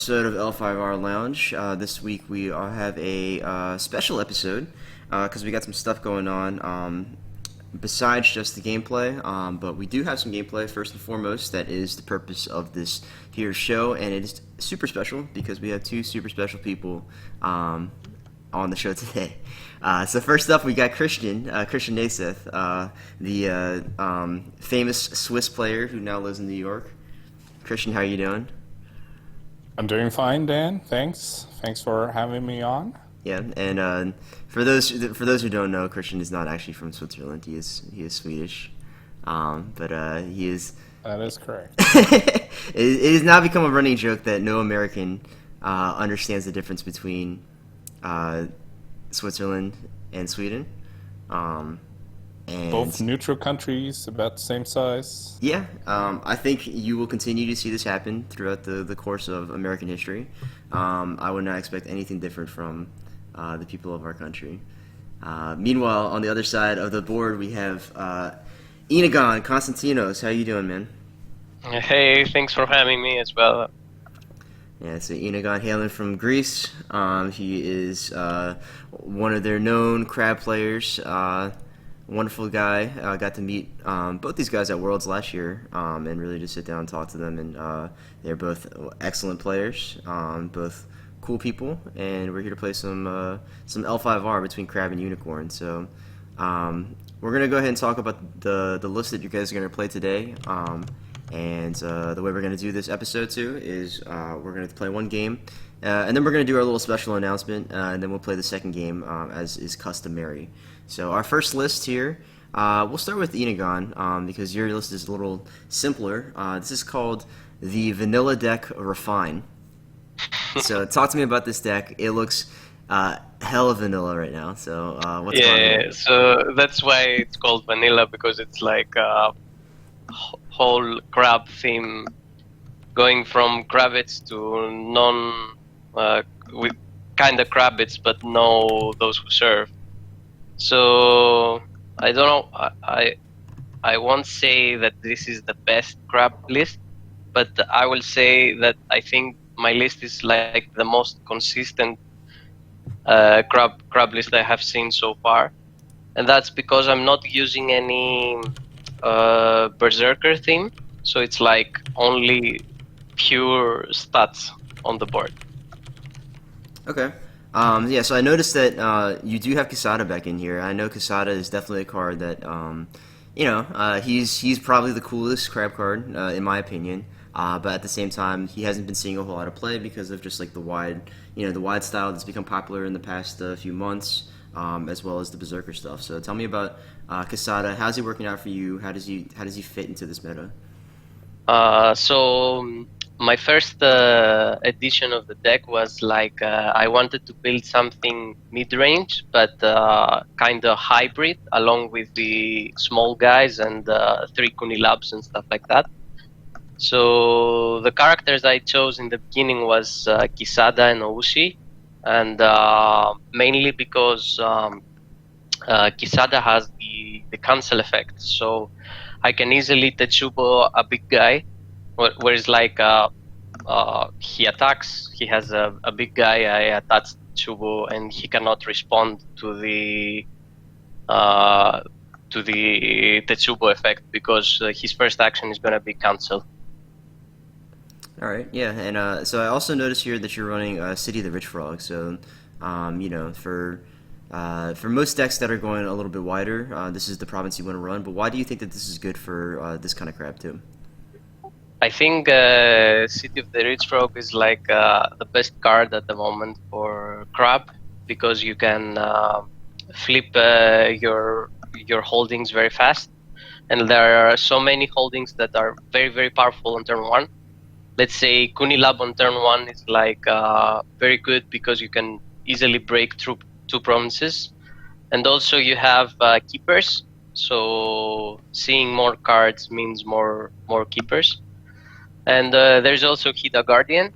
Episode of L5R Lounge. This week we have a special episode because we got some stuff going on besides just the gameplay. But we do have some gameplay first and foremost. That is the purpose of this here show, and it is super special because we have two super special people on the show today. So first up, we got Christian Naseth, the famous Swiss player who now lives in New York. Christian, how are you doing? I'm doing fine, Dan. Thanks. Thanks for having me on. Yeah, and for those who don't know, Christian is not actually from Switzerland. He is Swedish, but he is. That is correct. It has now become a running joke that no American understands the difference between Switzerland and Sweden. And Both neutral countries, about the same size. yeah, I think you will continue to see this happen throughout the course of American history. I would not expect anything different from the people of our country. Meanwhile, on the other side of the board, we have Enegon Konstantinos. How you doing, man? Hey, thanks for having me as well. Yeah, so Enegon hailing from Greece. He is one of their known crab players. Wonderful guy. Got to meet both these guys at Worlds last year, and really just sit down and talk to them. And they're both excellent players, both cool people. And we're here to play some L5R between Crab and Unicorn. So we're gonna go ahead and talk about the list that you guys are gonna play today. And the way we're gonna do this episode too is we're gonna play one game. And then we're going to do our little special announcement, and then we'll play the second game as is customary. So our first list here, we'll start with Enegon because your list is a little simpler. This is called the Vanilla Deck Refine. So talk to me about this deck. It looks hella vanilla right now. So what's going on? Yeah, so that's why it's called vanilla, because it's like a whole crab theme, going from crabbits to with kind of crabbits, but no those who serve. So I don't know. I won't say that this is the best crab list, but I will say that I think my list is like the most consistent crab list I have seen so far, and that's because I'm not using any berserker theme. So it's like only pure stats on the board. Okay. Yeah, so I noticed that you do have Casada back in here. I know Casada is definitely a card that, he's probably the coolest crab card, in my opinion. But at the same time, he hasn't been seeing a whole lot of play because of just like the wide style that's become popular in the past few months, as well as the Berserker stuff. So tell me about Casada. How's he working out for you? How does he fit into this meta? So my first edition of the deck was like I wanted to build something mid-range, but kind of hybrid, along with the small guys and 3 Kunilabs and stuff like that. So the characters I chose in the beginning was Kisada and Oushi, and mainly because Kisada has the cancel effect, so I can easily Tetsubo a big guy, whereas like he attacks, he has a big guy, I attach Tetsubo, and he cannot respond to the Tetsubo effect because his first action is going to be cancelled. All right, yeah, and so I also noticed here that you're running City of the Rich Frog. So, for most decks that are going a little bit wider, this is the province you want to run. But why do you think that this is good for this kind of crab too? I think City of the Rich Frog is like the best card at the moment for crab, because you can flip your holdings very fast, and there are so many holdings that are very, very powerful on turn 1. Let's say Kunilab on turn 1 is like very good because you can easily break through 2 provinces, and also you have keepers. So seeing more cards means more keepers, and there's also Hida Guardian,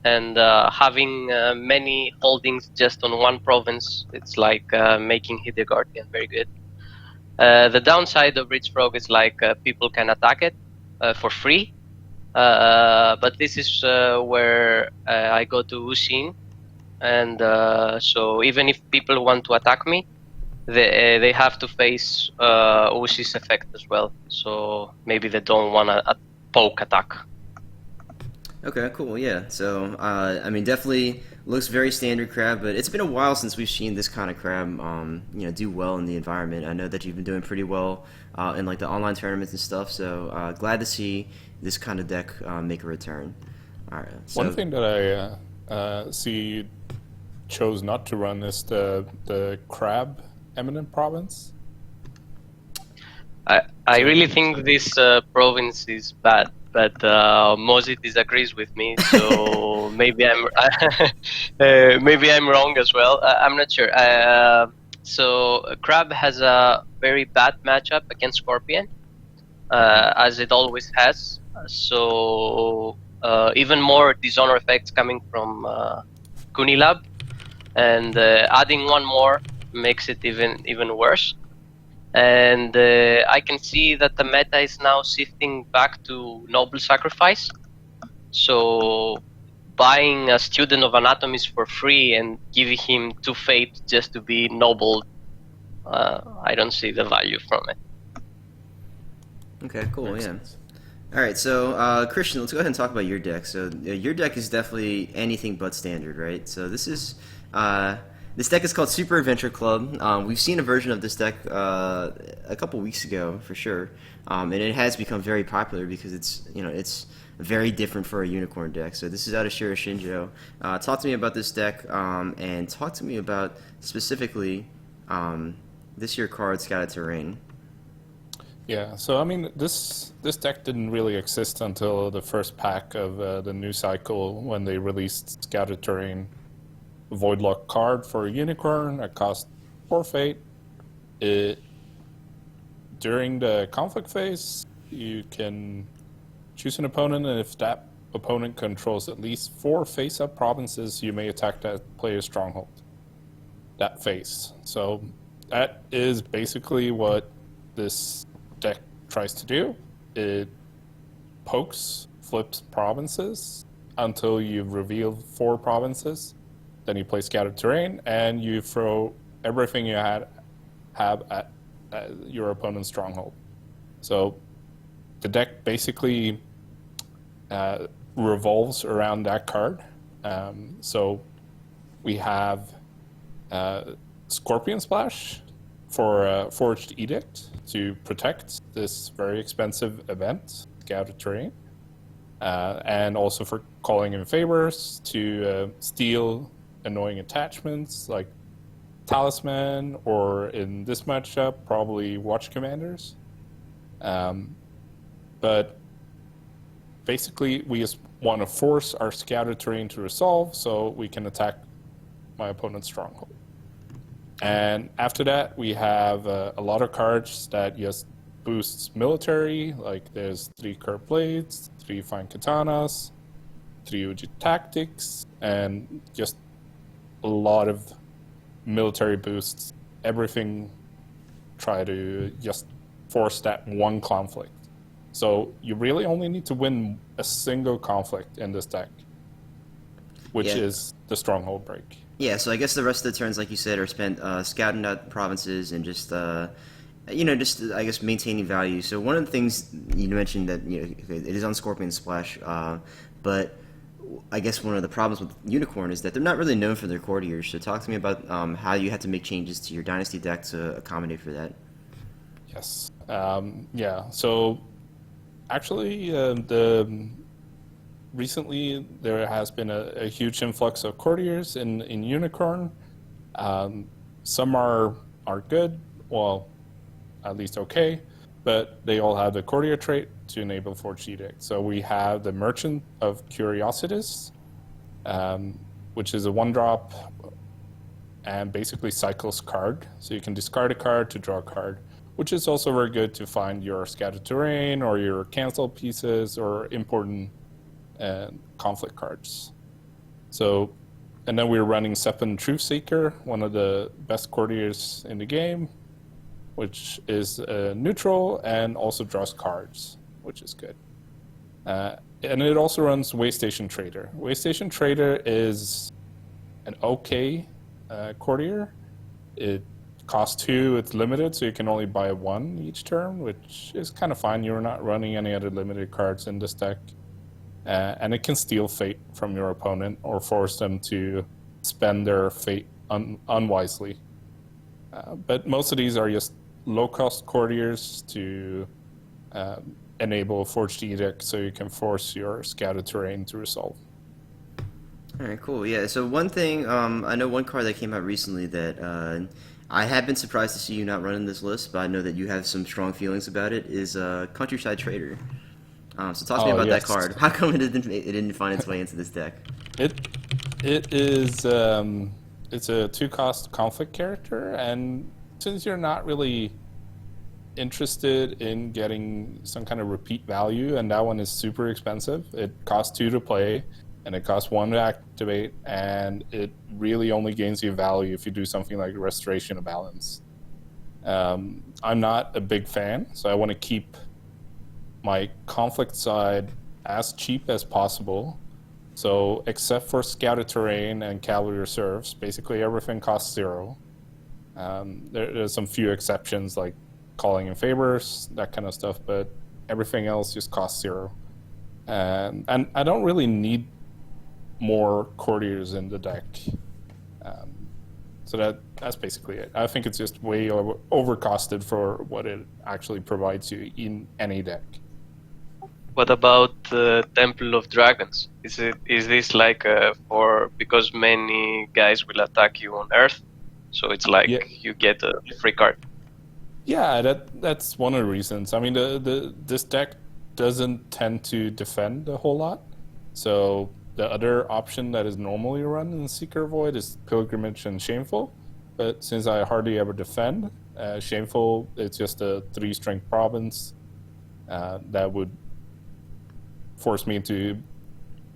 and having many holdings just on 1 province, it's like making Hida Guardian very good. The downside of Rich Frog is like people can attack it for free, But this is where I go to Usin, and so even if people want to attack me, they have to face Usi's effect as well. So maybe they don't want a poke attack. Okay, cool. Yeah. So, I mean, definitely looks very standard crab, but it's been a while since we've seen this kind of crab, do well in the environment. I know that you've been doing pretty well in like the online tournaments and stuff. So, glad to see this kind of deck make a return. All right. So, One thing that I see you chose not to run is the crab eminent province. I really think this province is bad, but Mozi disagrees with me, so maybe I'm wrong as well. I'm not sure. So Crab has a very bad matchup against Scorpion, as it always has. So even more dishonor effects coming from Kunilab, and adding one more makes it even worse. And I can see that the meta is now shifting back to noble sacrifice. So buying a student of anatomies for free and giving him 2 fate just to be noble, I don't see the value from it. okay, cool. Makes Yeah. sense. All right. So, Christian, let's go ahead and talk about your deck. So, your deck is definitely anything but standard, right? So, this deck is called Super Adventure Club. We've seen a version of this deck a couple weeks ago for sure, and it has become very popular because it's very different for a unicorn deck. So this is out of Shiro Shinjo. Talk to me about this deck, and talk to me about specifically this year card Scattered Terrain. Yeah, so I mean, this deck didn't really exist until the first pack of the new cycle when they released Scattered Terrain Voidlock card for a unicorn. It cost 4 fate. During the conflict phase, you can choose an opponent, and if that opponent controls at least 4 face-up provinces, you may attack that player's stronghold that phase. So that is basically what this deck tries to do. It pokes, flips provinces until you've revealed 4 provinces. Then you play Scattered Terrain, and you throw everything you have at your opponent's stronghold. So the deck basically revolves around that card. So we have Scorpion Splash for Forged Edict to protect this very expensive event, Scattered Terrain, and also for calling in favors to steal annoying attachments like Talisman, or in this matchup, probably Watch Commanders. But basically, we just want to force our Scattered Terrain to resolve so we can attack my opponent's stronghold. And after that, we have a lot of cards that just boosts military, like there's 3 Curved Blades, 3 Fine Katanas, 3 Uji Tactics, and just a lot of military boosts. Everything try to just force that one conflict. So you really only need to win a single conflict in this deck, which is the stronghold break. Yeah, so I guess the rest of the turns, like you said, are spent scouting out provinces and just I guess maintaining value. So one of the things you mentioned that it is on Scorpion Splash, but I guess one of the problems with Unicorn is that they're not really known for their courtiers. So talk to me about how you had to make changes to your Dynasty deck to accommodate for that. Yes. Yeah. So actually, recently there has been a huge influx of courtiers in Unicorn. Some are good, well, at least okay, but they all have the courtier trait to enable Forged Edict. So we have the Merchant of Curiosities, which is a 1-drop and basically cycles card. So you can discard a card to draw a card, which is also very good to find your Scattered Terrain or your cancel pieces or important conflict cards. So, and then we're running Seppen Truthseeker, one of the best courtiers in the game, which is neutral and also draws cards, which is good. and it also runs Waystation Trader. Waystation Trader is an okay courtier. It costs 2, it's limited, so you can only buy 1 each turn, which is kind of fine. You're not running any other limited cards in this deck. And it can steal fate from your opponent or force them to spend their fate unwisely. But most of these are just low-cost courtiers to enable Forged Edict, so you can force your scouted terrain to resolve. All right, cool. Yeah. So one thing, I know one card that came out recently that I have been surprised to see you not running this list, but I know that you have some strong feelings about it. Is Countryside Trader. So talk to me about that card. How come it didn't find its way into this deck? It is it's a 2-cost conflict character, and since you're not really interested in getting some kind of repeat value, and that one is super expensive. It costs 2 to play, and it costs 1 to activate, and it really only gains you value if you do something like Restoration of Balance. I'm not a big fan, so I want to keep my conflict side as cheap as possible. So except for Scouted Terrain and Cavalry Reserves, basically everything costs 0. There's some few exceptions like Calling in Favors, that kind of stuff, but everything else just costs 0. And I don't really need more courtiers in the deck. So that's basically it. I think it's just way overcosted for what it actually provides you in any deck. What about the Temple of Dragons? Is this like because many guys will attack you on Earth, so it's like you get a free card? Yeah, that's one of the reasons. I mean, this deck doesn't tend to defend a whole lot, so the other option that is normally run in Seeker Void is Pilgrimage and Shameful, but since I hardly ever defend, Shameful, it's just a 3-strength province that would force me into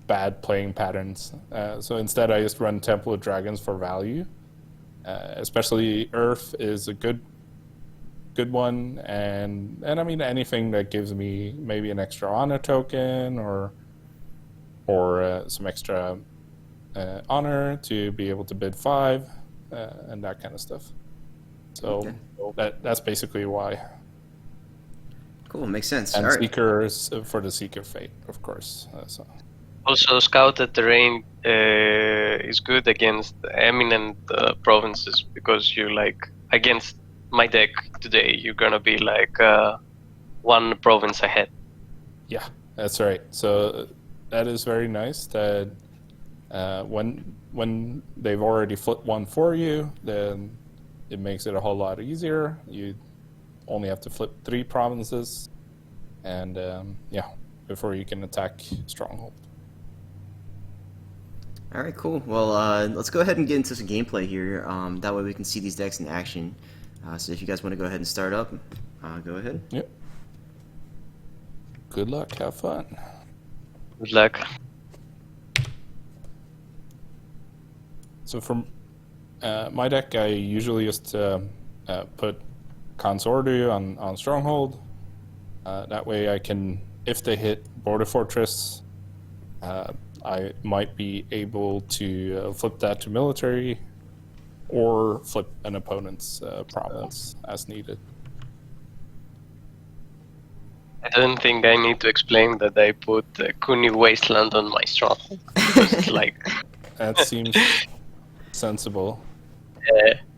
bad playing patterns. So instead, I just run Temple of Dragons for value. Especially Earth is a good one, and I mean anything that gives me maybe an extra honor token or some extra honor to be able to bid 5 and that kind of stuff. So that's basically why. Cool, makes sense. And all right. Seekers for the Seeker Fate, of course. Also, Scouted Terrain is good against eminent provinces, because you against my deck today, you're gonna be 1 province ahead. Yeah, that's right. So that is very nice that when they've already flipped 1 for you, then it makes it a whole lot easier. You only have to flip 3 provinces, and before you can attack Stronghold. All right, cool. Well, let's go ahead and get into some gameplay here. That way we can see these decks in action. So if you guys want to go ahead and start up, go ahead. Yep. Good luck. Have fun. Good luck. So from my deck, I usually just put Consordu on Stronghold. That way I can, if they hit Border Fortress, I might be able to flip that to military or flip an opponent's province as needed. I don't think I need to explain that I put Kuni Wasteland on my Stronghold, because it's That seems sensible.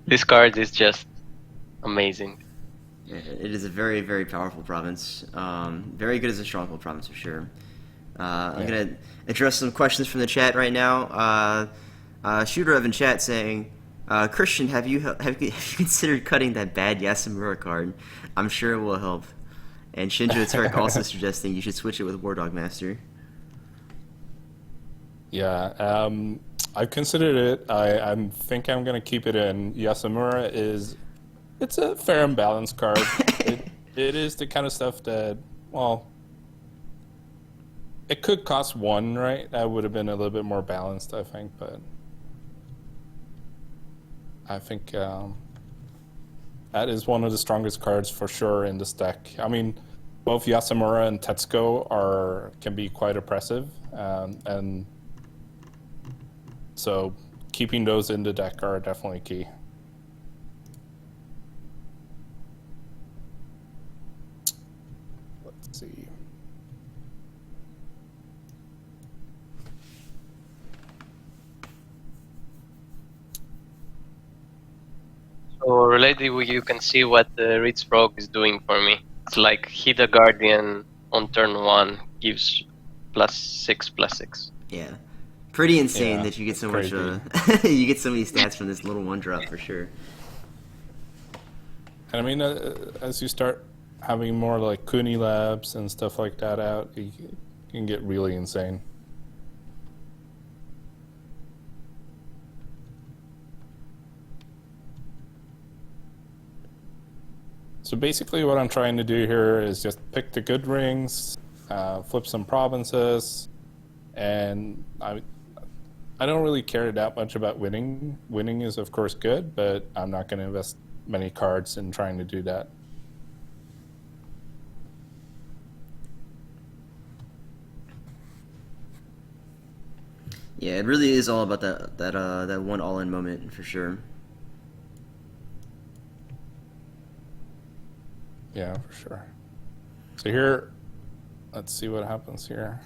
This card is just amazing. Yeah, it is a very, very powerful province. Very good as a stronghold province for sure. I'm gonna address some questions from the chat right now. Shooter in chat saying, Christian, have you considered cutting that bad Yasamura card? I'm sure it will help. And Shinjo Turk also suggesting you should switch it with War Dog Master. Yeah, I've considered it. I think I'm gonna keep it in. Yasamura it's a fair and balanced card. It is the kind of stuff that, well, it could cost 1, right? That would have been a little bit more balanced, I think, but I think that is one of the strongest cards for sure in this deck. I mean, both Yasamura and Tetsuko can be quite oppressive, and so keeping those in the deck are definitely key. Let's see. So related, you can see what the Ritz Frog is doing for me. It's like hit a Guardian on turn 1 gives +6/+6. Yeah, pretty insane Yeah, that you get it's so crazy. much. You get so many stats from this little one drop for sure. And I mean, as you start having more like Kuni labs and stuff like that out, you can get really insane. So basically what I'm trying to do here is just pick the good rings, flip some provinces, and I don't really care that much about winning. Winning is of course good, but I'm not going to invest many cards in trying to do that. Yeah, it really is all about that one all-in moment for sure. Yeah, for sure. So here, let's see what happens here.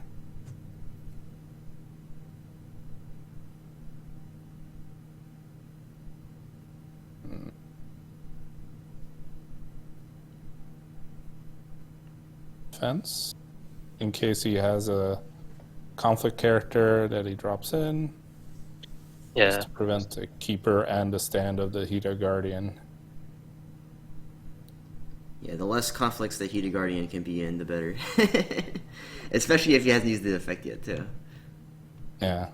Fence, in case he has a conflict character that he drops in. Yeah. Just to prevent the keeper and the stand of the Hito Guardian. Yeah, the less conflicts that Heated Guardian can be in, the better. Especially if he hasn't used the effect yet, too. Yeah.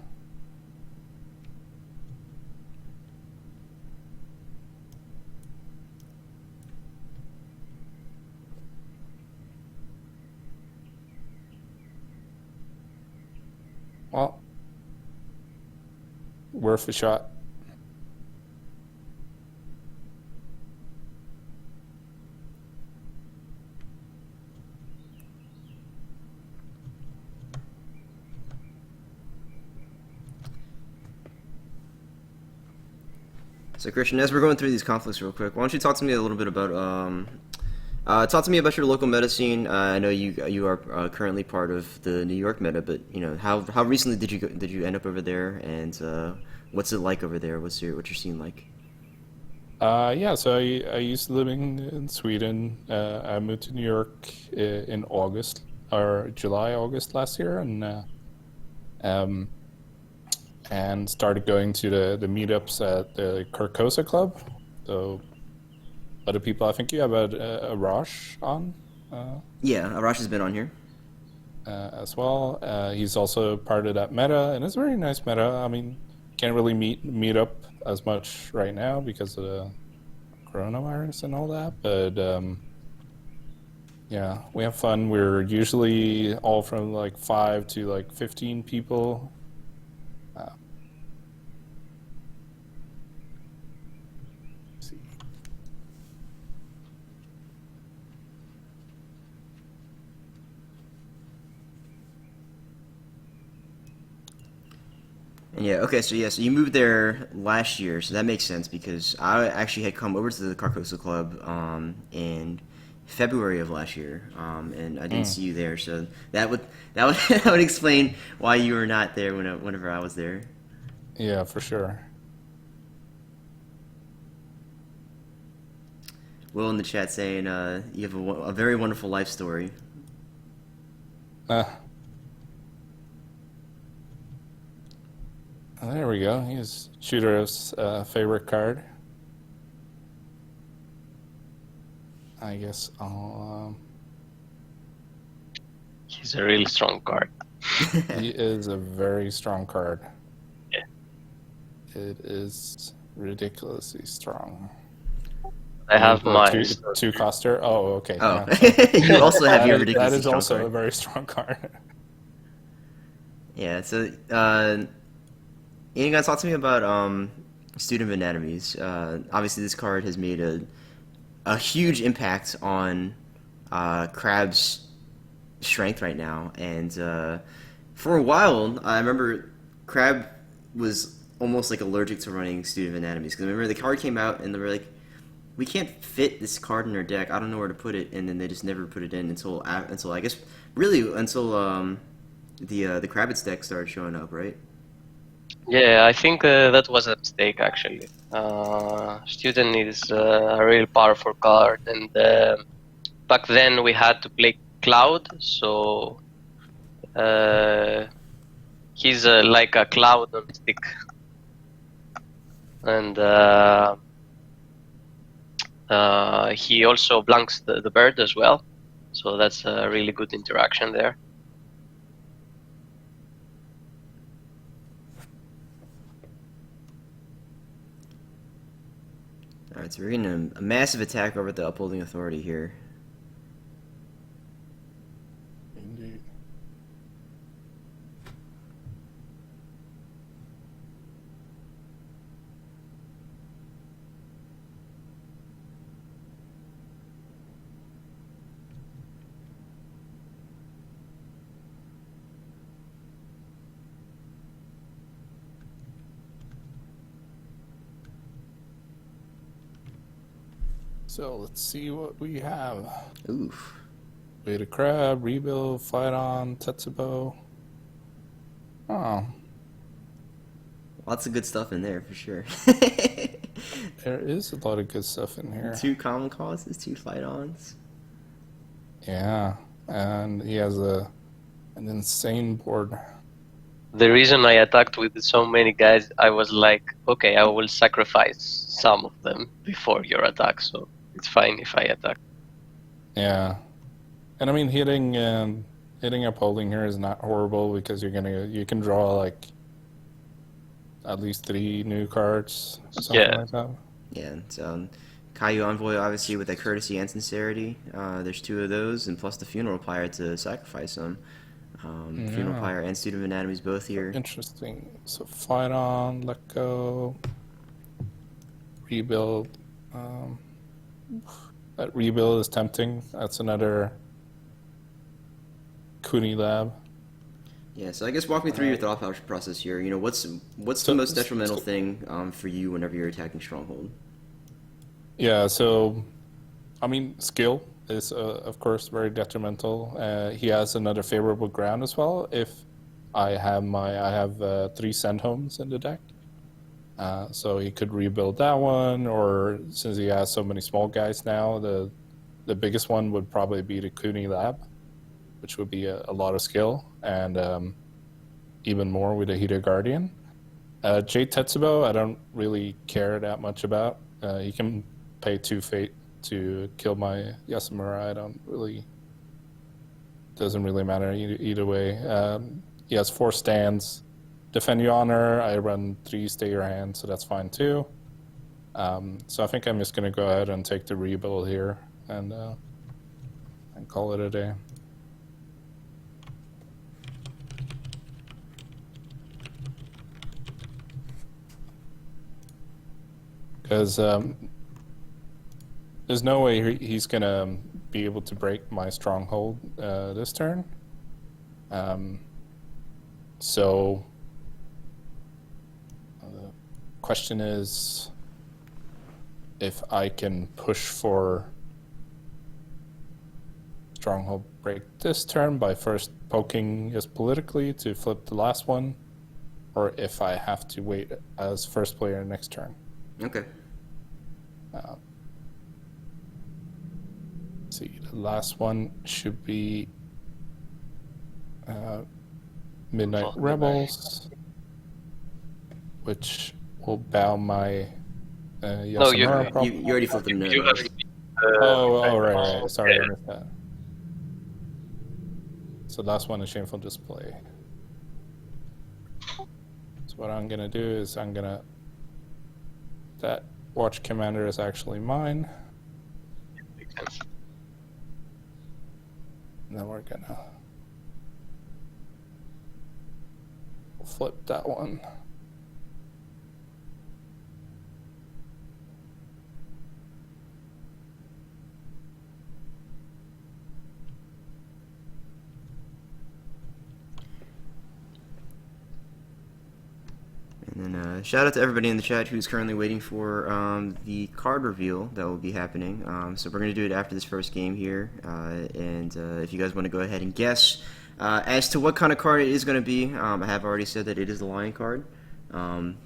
Well, worth a shot. So Christian, as we're going through these conflicts real quick, why don't you talk to me a little bit about talk to me about your local meta scene. I know you are currently part of the New York meta, but you know how recently did you end up over there, and what's it like over there? What's your scene like? Yeah, so I used to living in Sweden. I moved to New York in August or July, August last year, and started going to the meetups at the Carcosa Club. So other people, I think you have a Rosh on Yeah, Arash has been on here. as well. He's also part of that meta, and it's a very nice meta. I mean, can't really meet up as much right now because of the coronavirus and all that, but yeah, we have fun. We're usually all from like 5 to like 15 people. Let's see. And yeah, okay, so so you moved there last year, so that makes sense because I actually had come over to the Carcosa Club in February of last year, and I didn't see you there, so that would that would explain why you were not there whenever I was there. Yeah, for sure. Will in the chat saying you have a very wonderful life story. There we go. He's Shooter's favorite card. I guess I'll. He's a really strong card. He is a very strong card. Yeah. It is ridiculously strong. I have For mine. two coster. Oh, okay. Oh, Yeah. you also have your That ridiculously is strong also card. a very strong card. Yeah, so Enegon, talk to me about Student of Anatomies. Obviously, this card has made a huge impact on Crab's strength right now. And for a while, I remember Crab was almost like allergic to running Student of Anatomies. Because I remember the card came out and they were like, we can't fit this card in our deck. I don't know where to put it. And then they just never put it in until I guess really until the Kravitz deck started showing up, right? Yeah, I think that was a mistake actually. Student is a real powerful card, and back then we had to play Cloud, so he's like a cloud on a stick, and he also blanks the bird as well, so that's a really good interaction there. Alright, so we're getting a massive attack over at the Upholding Authority here. Indeed. So let's see what we have. Oof. Beta Crab, Rebuild, Flaton, Tetsubo. Oh, Lots of good stuff in there for sure. there is a lot of good stuff in here. 2 common causes, 2 fight-ons. Yeah, and he has an insane board. The reason I attacked with so many guys, I was like, okay, I will sacrifice some of them before your attack, so it's fine if I attack. Yeah, and I mean hitting Upholding here is not horrible because you can draw like at least 3 new cards, something like that. Yeah, so Caillou Envoy obviously with that courtesy and sincerity. There's 2 of those, and plus the Funeral Pyre to sacrifice them. Funeral Pyre and Student of Anatomies both here. Interesting. So fight on, let go, rebuild. That rebuild is tempting. That's another Kuni Lab. Yeah, so I guess walk me through your thought process here. You know, what's the most detrimental thing for you whenever you're attacking Stronghold? Yeah, so I mean skill is of course very detrimental. He has another favorable ground as well. If I have 3 send homes in the deck, so he could rebuild that one, or since he has so many small guys now, the biggest one would probably be the Kuni Lab, which would be a lot of skill, and even more with the Heater Guardian. Jade Tetsubo, I don't really care that much about. He can pay 2 fate to kill my Yasamura. Doesn't really matter either way. He has 4 stands. Defend Your Honor, I run 3 Stay Your Hand, so that's fine too. So I think I'm just going to go ahead and take the rebuild here and call it a day. Because there's no way he's going to be able to break my Stronghold this turn. So the question is if I can push for Stronghold break this turn by first poking just politically to flip the last one, or if I have to wait as first player next turn. Okay. See, the last one should be Midnight Rebels, which will bow my Yasamura problem. You already flipped them. Right. Sorry, I missed that. So last one is Shameful Display. So what I'm gonna do is that Watch Commander is actually mine. Makes sense. And then we're gonna flip that one. And shout out to everybody in the chat who's currently waiting for the card reveal that will be happening. So we're going to do it after this first game here. And if you guys want to go ahead and guess as to what kind of card it is going to be, I have already said that it is the Lion card.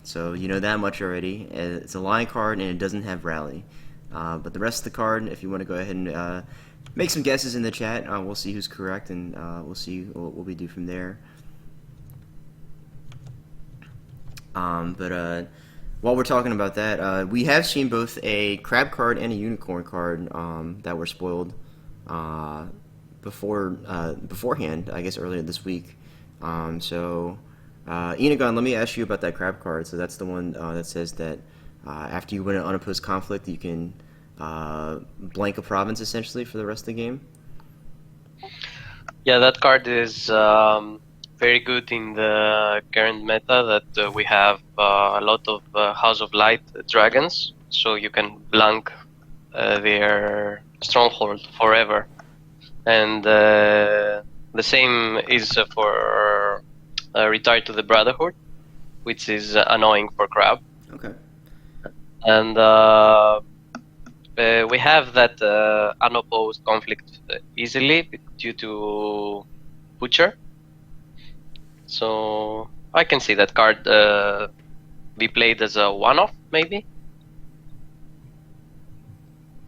So you know that much already. It's a Lion card and it doesn't have Rally. But the rest of the card, if you want to go ahead and make some guesses in the chat, we'll see who's correct and we'll see what we do from there. But while we're talking about that, we have seen both a crab card and a unicorn card that were spoiled beforehand, I guess earlier this week. So Enegon, let me ask you about that crab card. So that's the one that says that after you win an unopposed conflict, you can blank a province essentially for the rest of the game. Yeah, that card is very good in the current meta that we have a lot of House of Light dragons, so you can blank their stronghold forever. And the same is for Retire to the Brotherhood, which is annoying for Crab. Okay. And we have that unopposed conflict easily due to Butcher. So I can see that card be played as a one-off, maybe.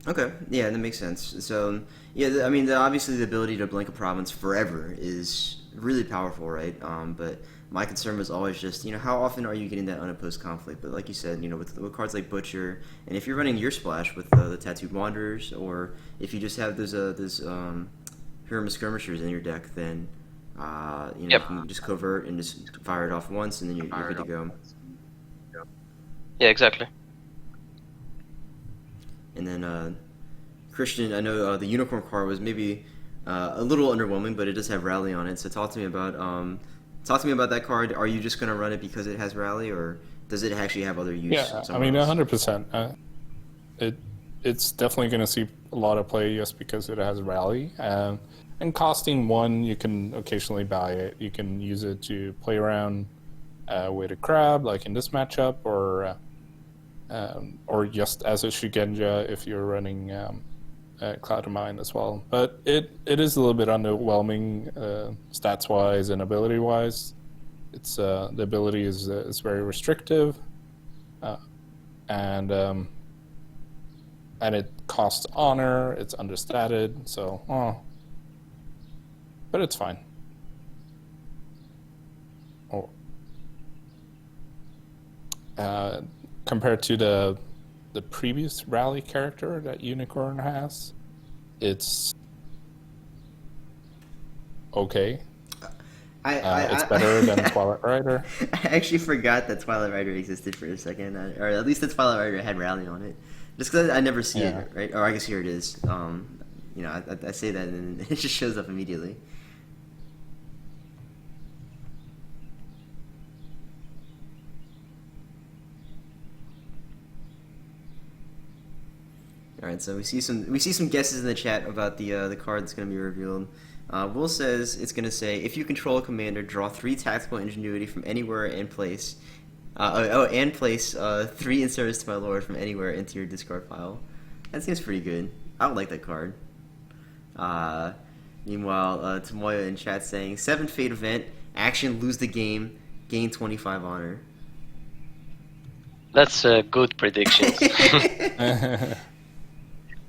Okay, yeah, that makes sense. So, yeah, I mean, obviously the ability to blank a province forever is really powerful, right? But my concern was always just, how often are you getting that unopposed conflict? But like you said, with cards like Butcher, and if you're running your splash with the Tattooed Wanderers, or if you just have those Pyramid Skirmishers in your deck, then you can just covert and just fire it off once, and then you're good to go. Yeah, exactly. And then Christian, I know the Unicorn card was maybe a little underwhelming, but it does have Rally on it. So talk to me about that card. Are you just going to run it because it has Rally, or does it actually have other use? Yeah, I mean, 100%. It's definitely going to see a lot of play just because it has Rally. And costing 1, you can occasionally buy it. You can use it to play around with a crab, like in this matchup, or just as a Shugenja if you're running Cloud of Mind as well. But it is a little bit underwhelming stats-wise and ability-wise. It's the ability is very restrictive, and it costs honor. It's understated, so but it's fine. Compared to the previous Rally character that Unicorn has, it's okay. It's better than Twilight Rider. I actually forgot that Twilight Rider existed for a second, or at least that Twilight Rider had Rally on it. Just because I never see it, right? Or I guess here it is. I say that and it just shows up immediately. All right, so we see some guesses in the chat about the card that's going to be revealed. Will says it's going to say, if you control a commander, draw 3 tactical ingenuity from anywhere and place. And place 3 in service to my lord from anywhere into your discard pile. That seems pretty good. I would like that card. Meanwhile, Tomoya in chat saying 7 Fate event, action, lose the game, gain 25 honor. That's a good prediction.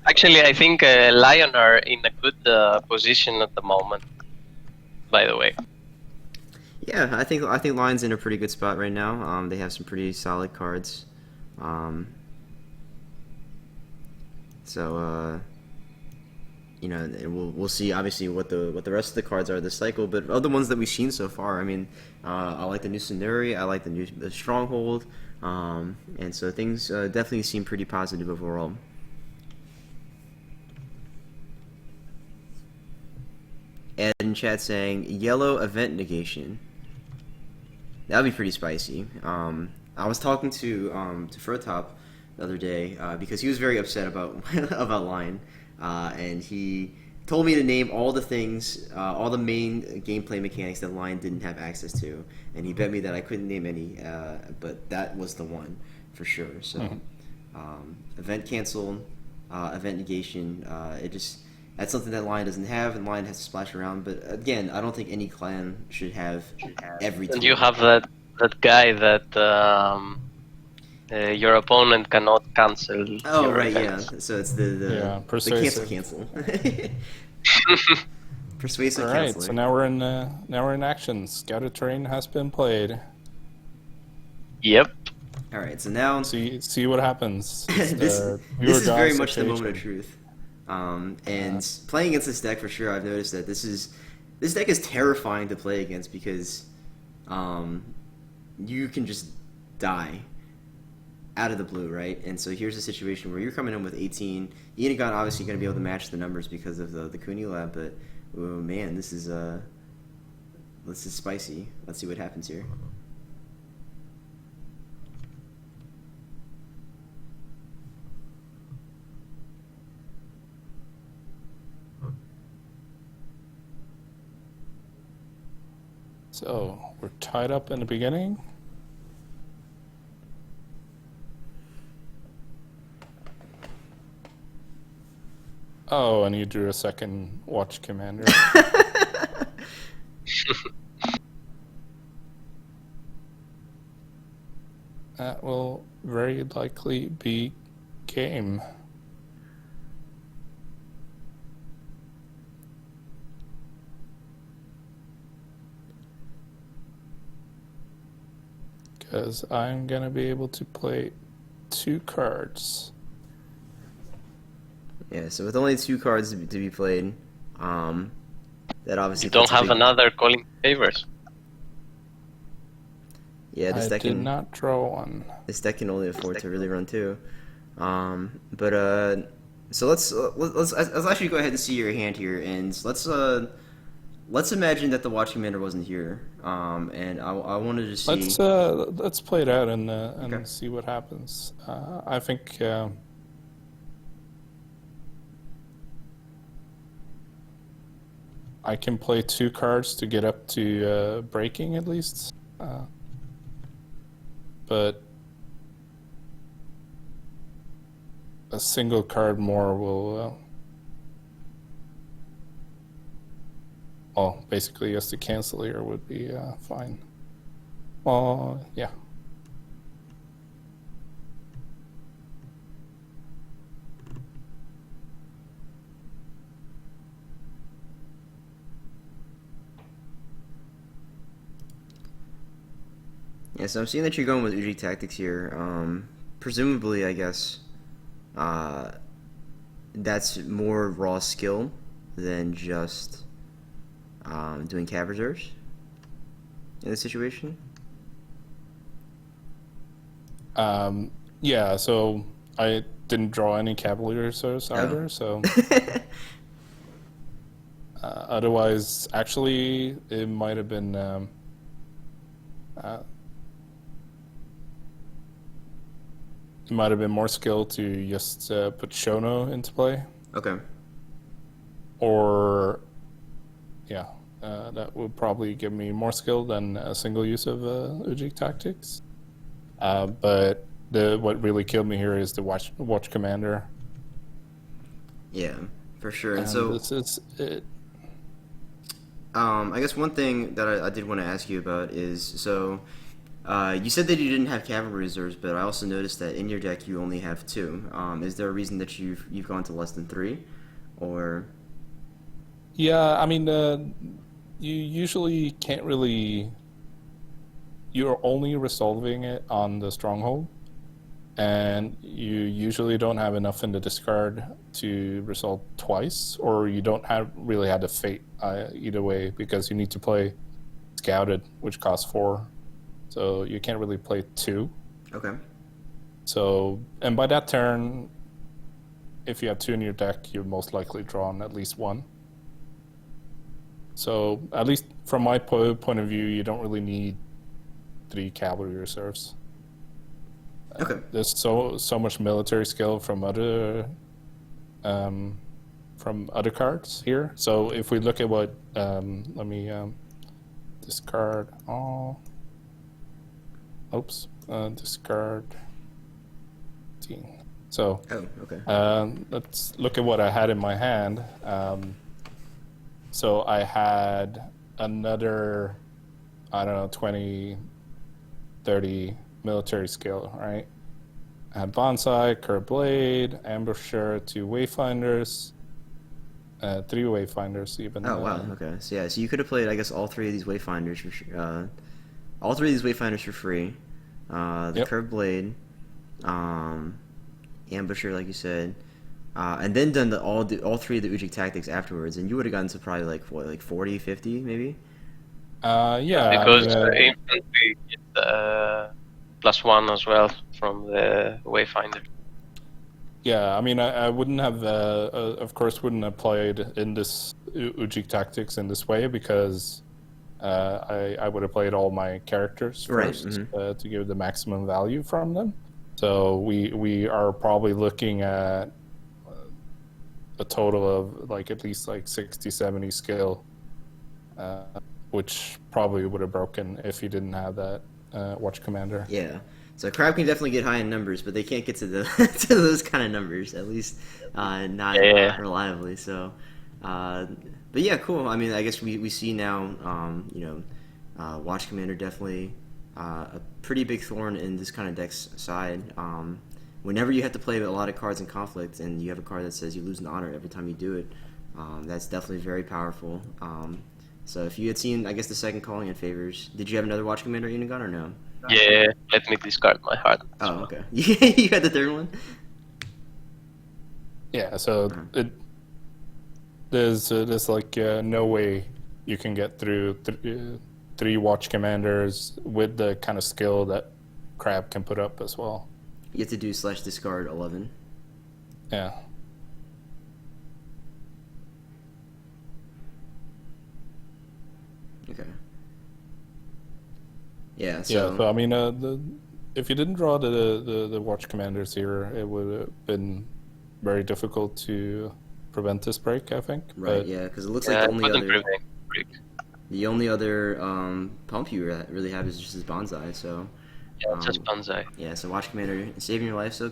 Actually, I think Lion are in a good position at the moment, by the way. Yeah, I think Lion's in a pretty good spot right now. They have some pretty solid cards. We'll see obviously what the rest of the cards are this cycle, but other ones that we've seen so far, I mean, I like the new Sunuri, I like the Stronghold, and so things definitely seem pretty positive overall. And in chat saying yellow event negation. That would be pretty spicy. I was talking to Furtop the other day because he was very upset about about Lion, and he told me to name all the things, all the main gameplay mechanics that Lion didn't have access to, and he bet me that I couldn't name any, but that was the one for sure. So, event cancel, event negation, it just that's something that Lion doesn't have, and Lion has to splash around. But again, I don't think any clan should have every And tool. you have that guy that your opponent cannot cancel. Oh your right, events. yeah. So it's the persuasive. cancel. Persuasive All right, counselor. so now we're in action. Scouted terrain has been played. Yep. All right, so now See what happens. It's this the is very Urgas much the moment of occasion. truth. And playing against this deck for sure, I've noticed that this deck is terrifying to play against because you can just die out of the blue, right? And so here's a situation where you're coming in with 18. Enegon obviously going to be able to match the numbers because of the Kuni Lab, but oh man, this is spicy. Let's see what happens here. So we're tied up in the beginning. Oh, and you drew a second watch commander. That will very likely be game. Because I'm going to be able to play 2 cards. Yeah, so with only 2 cards to be played, that obviously You don't puts a have big- another calling favors. Yeah, I did not draw one. this deck can only afford to really run 2. So let's actually go ahead and see your hand here, and let's imagine that the Watch Commander wasn't here. And I wanted to see. Let's play it out and Okay. see what happens. I think I can play 2 cards to get up to breaking at least, but a single card more will. Well, basically, just to cancel here would be fine. Yeah. Yeah, so I'm seeing that you're going with Uji tactics here. Presumably, I guess, that's more raw skill than just doing cab reserves in this situation. Yeah, so I didn't draw any Cavalier reserves either, so otherwise, actually, it might have been more skill to just put Shono into play, Okay. or yeah, that would probably give me more skill than a single use of Ujik tactics. But what really killed me here is the watch commander. Yeah, for sure. And And so this is it. I guess one thing that I did want to ask you about is so you said that you didn't have cavalry reserves, but I also noticed that in your deck you only have 2. Is there a reason that you've gone to less than 3, or? Yeah, I mean, you usually can't really. You're only resolving it on the stronghold, and you usually don't have enough in the discard to resolve twice, or you don't really have the fate either way, because you need to play scouted, which costs 4, so you can't really play 2. Okay. So, and by that turn, if you have 2 in your deck, you're most likely drawn at least 1. So, at least from my point of view, you don't really need 3 cavalry reserves. Okay. There's so much military skill from other from other cards here. So if we look at what, let me discard all. Oops, discard. So Oh, okay. let's look at what I had in my hand. So I had another, I don't know, 20, 30 military skill, right? I had Bonsai, Curved Blade, Ambusher, 2 Wayfinders, 3 Wayfinders even. Oh wow. Okay. So yeah. So you could have played, I guess, all three of these Wayfinders for all three of these Wayfinders for free. The Yep. Curved Blade, Ambusher, like you said, and then done all three of the Ujik tactics afterwards, and you would have gotten to probably like what, like 40, 50 maybe. Yeah. Because I mean, infantry get +1 as well from the Wayfinder. yeah, I mean, I wouldn't have, of course, wouldn't have played in this Ujik tactics in this way because I would have played all my characters Right, first to give the maximum value from them. So we are probably looking at a total of like at least like 60, 70 skill, which probably would have broken if you didn't have that Watch Commander. Yeah. So Crab can definitely get high in numbers, but they can't get to the to those kind of numbers, at least not reliably. So, but yeah, cool. I mean, I guess we see now, Watch Commander definitely a pretty big thorn in this kind of deck's side. Whenever you have to play a lot of cards in conflict, and you have a card that says you lose an honor every time you do it, that's definitely very powerful. So if you had seen, I guess, the second calling in favors, did you have another Watch Commander Enegon or no? Yeah, let me discard my heart. Oh, okay. You had the third one? Yeah, so there's like no way you can get through 3 Watch Commanders with the kind of skill that Crab can put up as well. You have to do /discard 11. Yeah. Okay. Yeah, so... Yeah, so I mean, if you didn't draw the Watch Commanders here, it would have been very difficult to prevent this break, I think. Right, But, yeah, because it looks like Break. the only other pump you really have is just his Bonsai, so... Yeah, just Bonsai. Yeah, so Watch Commander saving your life. So,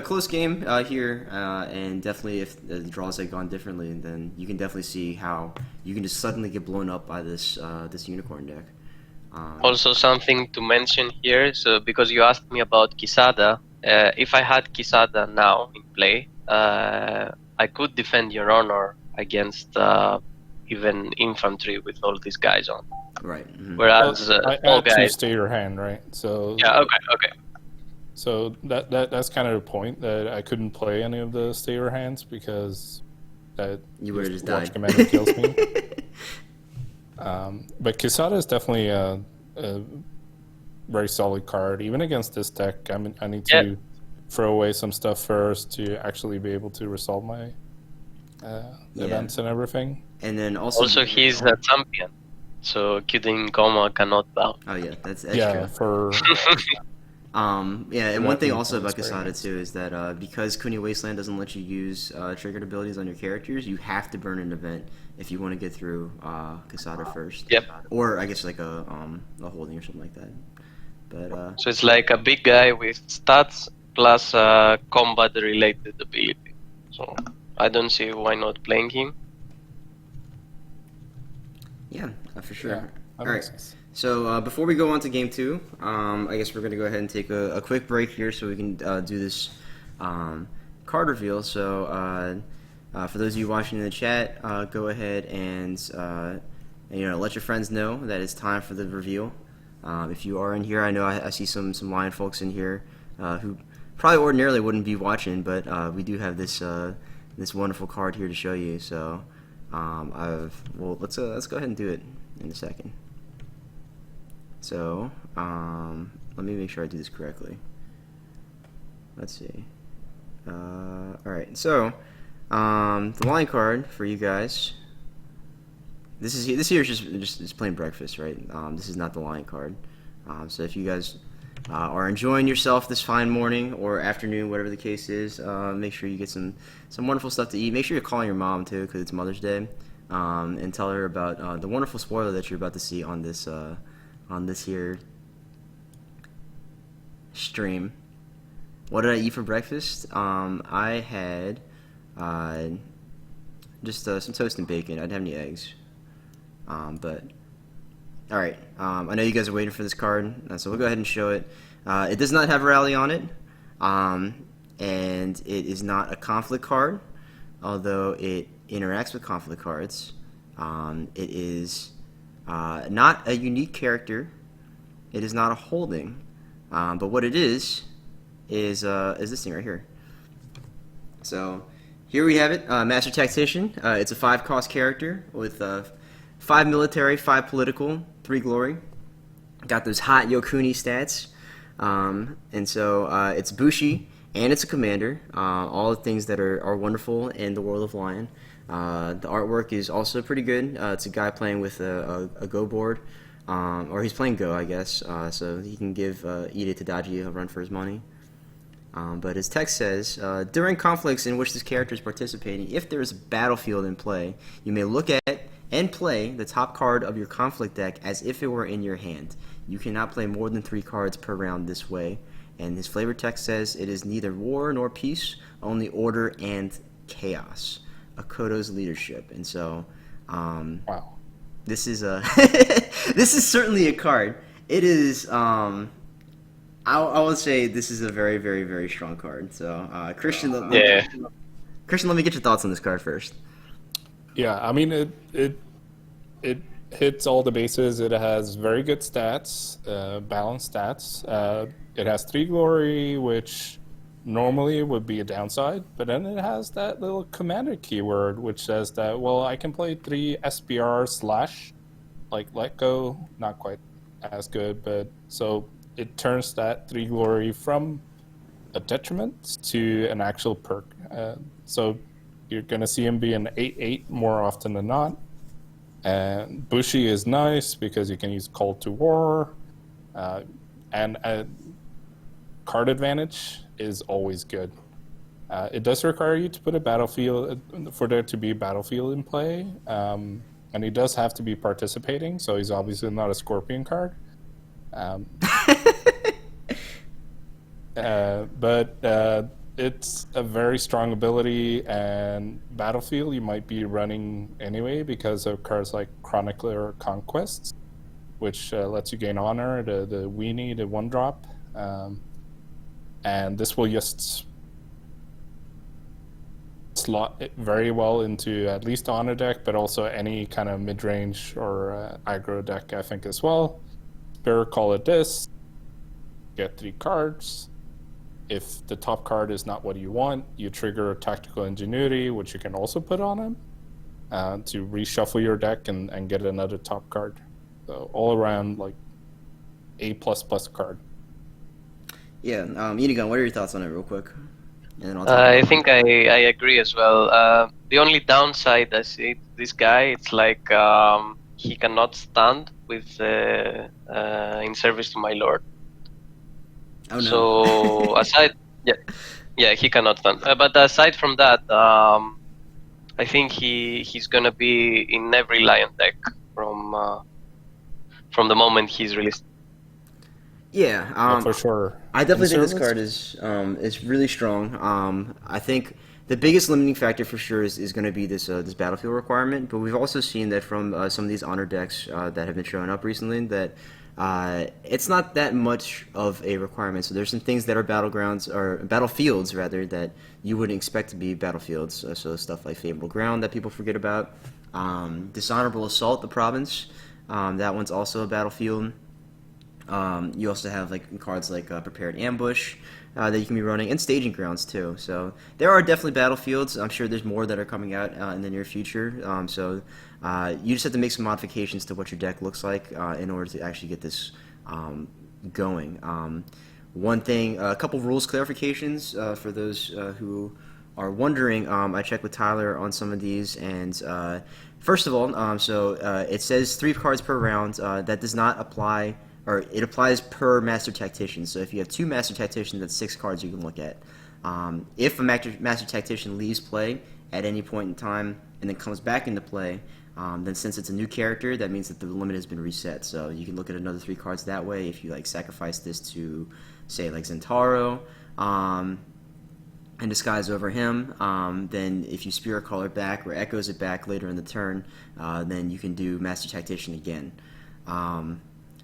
close game here, and definitely if the draws had gone differently, then you can definitely see how you can just suddenly get blown up by this this Unicorn deck. Also, something to mention here, so because you asked me about Kisada, if I had Kisada now in play, I could defend your honor against even infantry with all these guys on. Right. Mm-hmm. Whereas I all had to guys, stay your hand, right? So yeah, okay. So that's kind of the point that I couldn't play any of the stay your hands because that You would have just Watch died. Commander kills me. But Quesada is definitely a very solid card, even against this deck. I need to throw away some stuff first to actually be able to resolve my events and everything. And then also he's a champion, so Kudin Koma cannot bow. Oh yeah, that's Yeah, true. for And one thing also about that's very Quesada nice. too is that because Kuni Wasteland doesn't let you use triggered abilities on your characters, you have to burn an event if you want to get through Quesada first. Yep. Or I guess like a holding or something like that. But So it's like a big guy with stats plus combat-related ability. So I don't see why not playing him. yeah, for sure. Yeah, All that right. makes sense. So before we go on to game 2, I guess we're going to go ahead and take a quick break here so we can do this card reveal. So for those of you watching in the chat, go ahead and let your friends know that it's time for the reveal. If you are in here, I know I see some Lion folks in here who probably ordinarily wouldn't be watching, but we do have this this wonderful card here to show you. So let's go ahead and do it in a second. So, let me make sure I do this correctly. Let's see. Alright, so, the line card for you guys. This here is just plain breakfast, right? This is not the line card. So if you guys are enjoying yourself this fine morning or afternoon, whatever the case is, make sure you get some wonderful stuff to eat. Make sure you're calling your mom too, because it's Mother's Day, and tell her about the wonderful spoiler that you're about to see on this here stream. What did I eat for breakfast? I had just some toast and bacon. I didn't have any eggs, but. All right. I know you guys are waiting for this card, so we'll go ahead and show it. It does not have rally on it, and it is not a conflict card, although it interacts with conflict cards. It is not a unique character. It is not a holding, but what it is this thing right here. So here we have it, Master Tactician. It's a 5-cost character with 5 military, 5 political, 3 glory. Got those hot Yokuni stats. And so it's Bushi, and it's a commander. All the things that are wonderful in the world of Lion. The artwork is also pretty good. It's a guy playing with a Go board. Or he's playing Go, I guess. So he can give Ide Tadaji a run for his money. But his text says, during conflicts in which this character is participating, if there is a battlefield in play, you may look at and play the top card of your conflict deck as if it were in your hand. You cannot play more than 3 cards per round this way. And his flavor text says, it is neither war nor peace, only order and chaos. Akoto's leadership. And so, Wow. this is this is certainly a card. It is, I would say this is a very, very, very strong card. So, Christian, Christian, let me get your thoughts on this card first. Yeah, I mean it hits all the bases. It has very good stats, balanced stats. It has 3 glory, which normally would be a downside, but then it has that little commander keyword which says that, well, I can play 3 SPR / like let go, not quite as good, but so it turns that 3 glory from a detriment to an actual perk. So you're going to see him be an 8/8 more often than not. And Bushi is nice because you can use Call to War. And card advantage is always good. It does require you to put a battlefield, for there to be a battlefield in play. And he does have to be participating, so he's obviously not a Scorpion card. But it's a very strong ability, and Battlefield you might be running anyway because of cards like Chronicler Conquests, which lets you gain honor, the weenie, the 1-drop. And this will just slot it very well into at least the honor deck, but also any kind of mid-range or aggro deck, I think, as well. Spirit Call it this, get 3 cards. If the top card is not what you want, you trigger Tactical Ingenuity, which you can also put on him, to reshuffle your deck and get another top card. So all around, like, A++ card. Yeah, Enegon, what are your thoughts on it real quick? And then I'll I think I agree as well. The only downside I see to this guy, it's like he cannot stand with in service to my lord. Oh, no. So aside, yeah, he cannot stand. But aside from that, I think he's gonna be in every Lion deck from the moment he's released. Yeah, for sure. I definitely think this service? card is really strong. I think the biggest limiting factor for sure is going to be this battlefield requirement. But we've also seen that from some of these honor decks that have been showing up recently that it's not that much of a requirement. So there's some things that are battlegrounds or battlefields rather that you wouldn't expect to be battlefields. So stuff like Favorable Ground that people forget about, Dishonorable Assault, the province. That one's also a battlefield. You also have like cards like Prepared Ambush that you can be running, and Staging Grounds too. So there are definitely battlefields. I'm sure there's more that are coming out in the near future. So you just have to make some modifications to what your deck looks like in order to actually get this going. One thing, a couple rules clarifications for those who are wondering. I checked with Tyler on some of these, and first of all, it says 3 cards per round. That does not apply or it applies per Master Tactician. So if you have 2 Master Tacticians, that's 6 cards you can look at. If a Master Tactician leaves play at any point in time and then comes back into play, then since it's a new character, that means that the limit has been reset. So you can look at another 3 cards that way. If you like sacrifice this to, say, like Zentaro, and disguise over him, then if you Spirit Caller back or echoes it back later in the turn, then you can do Master Tactician again.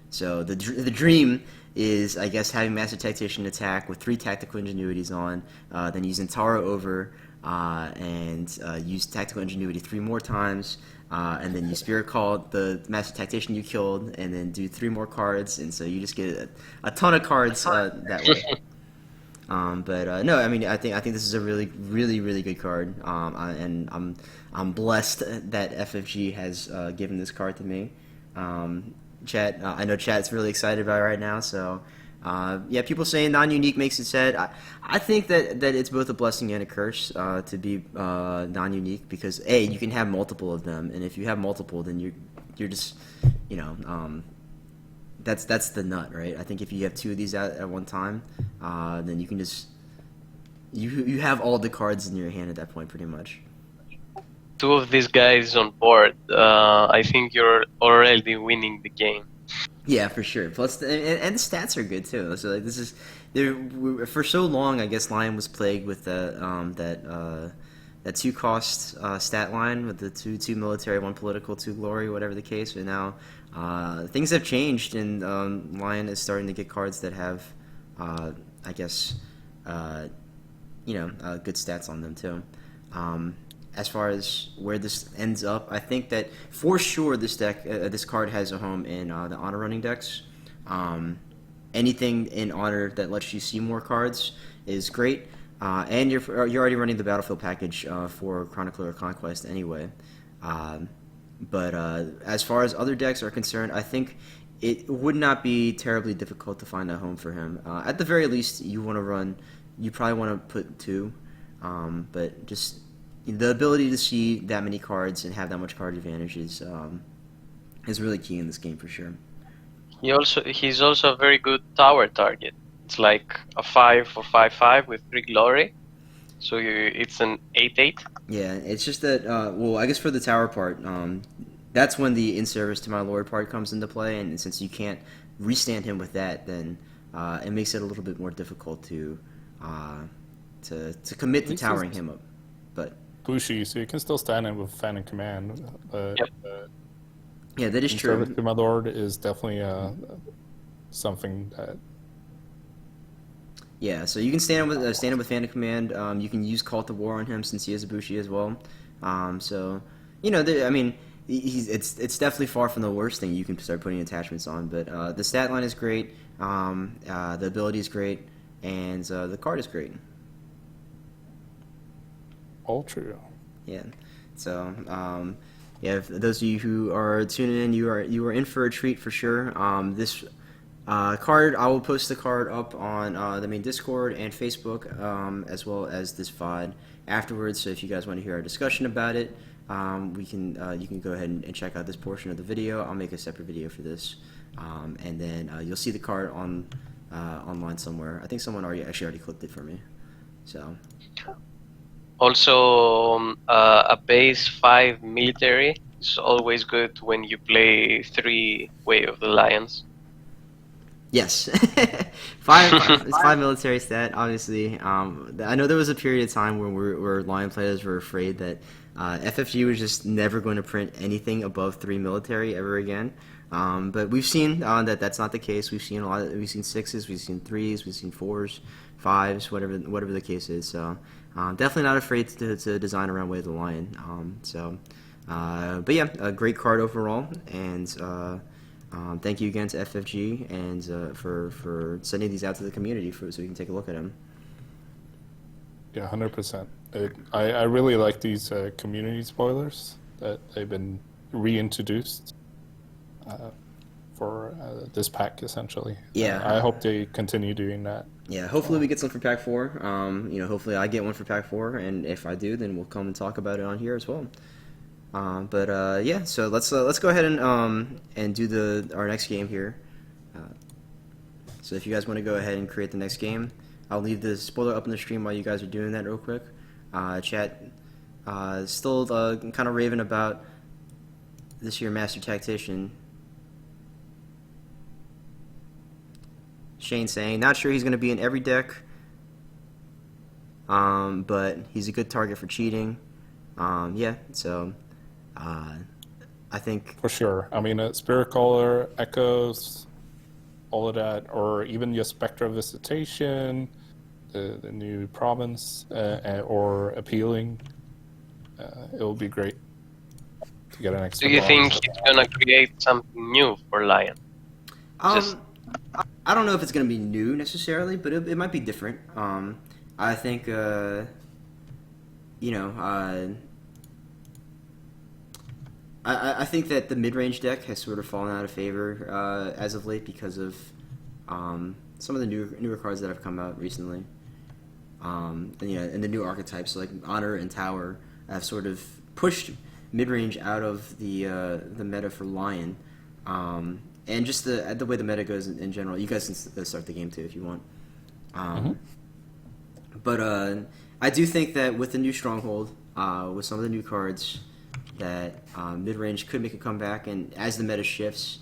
So the dream is, I guess, having Master Tactician attack with 3 Tactical Ingenuities on, then use Zentaro over, and use Tactical Ingenuity 3 more times, and then you Spirit Call the Master Tactician you killed, and then do 3 more cards, and so you just get a ton of cards that way. No, I mean, I think this is a really, really, really good card, and I'm blessed that FFG has given this card to me. Chat, I know chat's really excited about it right now. So, yeah, people saying non-unique makes it sad. I think that it's both a blessing and a curse to be non-unique, because you can have multiple of them, and if you have multiple, then you're just, that's the nut, right? I think if you have 2 of these out at one time, then you can just you have all the cards in your hand at that point, pretty much. 2 of these guys on board, I think you're already winning the game. Yeah, for sure. Plus, and the stats are good too. So like, this is for so long. I guess Lion was plagued with that 2-cost stat line with the 2 military, 1 political, 2 glory, whatever the case. But now things have changed, and Lion is starting to get cards that have, I guess, good stats on them too. As far as where this ends up, I think that for sure this card has a home in the honor running decks. Anything in honor that lets you see more cards is great, and you're already running the battlefield package for Chronicler or Conquest anyway. But as far as other decks are concerned, I think it would not be terribly difficult to find a home for him. At the very least, you probably want to put 2, but just the ability to see that many cards and have that much card advantage is really key in this game for sure. He's also a very good tower target. It's like a 5 for 5/5 with 3 glory, so it's an 8/8. Yeah, it's just that. Well, I guess for the tower part, that's when the in service to my lord part comes into play, and since you can't restand him with that, then it makes it a little bit more difficult to commit to towering him up. But Bushi, so you can still stand in with Fan and Command. Yep. Yeah, that is true. Service to my lord is definitely something that. Yeah, so you can stand with Fan and Command. You can use Call to War on him since he has a Bushi as well. So I mean, it's definitely far from the worst thing you can start putting attachments on. But the stat line is great. The ability is great, and the card is great. All true. Yeah. So, yeah, for those of you who are tuning in, you are in for a treat for sure. This card, I will post the card up on the main Discord and Facebook, as well as this VOD afterwards. So if you guys want to hear our discussion about it, you can go ahead and check out this portion of the video. I'll make a separate video for this, and then you'll see the card online somewhere. I think someone already clipped it for me. So. Also, a base 5 military is always good when you play 3 Way of the Lions. Yes, 5 military stat. Obviously, I know there was a period of time where Lion players were afraid that FFG was just never going to print anything above 3 military ever again. But we've seen that that's not the case. We've seen we've seen 6s, we've seen 3s, we've seen 4s, 5s, whatever the case is. So definitely not afraid to design around Way of the Lion. But yeah, a great card overall, and thank you again to FFG and for sending these out to the community so we can take a look at them. Yeah, 100%. I really like these community spoilers that they've been reintroduced for this pack, essentially. Yeah. I hope they continue doing that. Yeah, hopefully we get some for Pack 4. Hopefully I get one for Pack 4, and if I do, then we'll come and talk about it on here as well. Yeah, so let's go ahead and do our next game here. So if you guys want to go ahead and create the next game, I'll leave the spoiler up in the stream while you guys are doing that real quick. Chat still kind of raving about this year Master Tactician. Shane saying, not sure he's going to be in every deck, but he's a good target for cheating. Yeah, so I think... For sure. I mean, Spirit Caller, Echoes, all of that, or even your Spectra Visitation, the new province, or Appealing. It'll be great to get an extra. Do you think he's gonna create something new for Lion? I don't know if it's going to be new necessarily, but it might be different. I think, I think that the mid-range deck has sort of fallen out of favor as of late because of some of the newer cards that have come out recently. And the new archetypes like Honor and Tower have sort of pushed mid-range out of the meta for Lion. And just the way the meta goes in general. You guys can start the game too if you want. But I do think that with the new Stronghold, with some of the new cards, that mid-range could make a comeback. And as the meta shifts,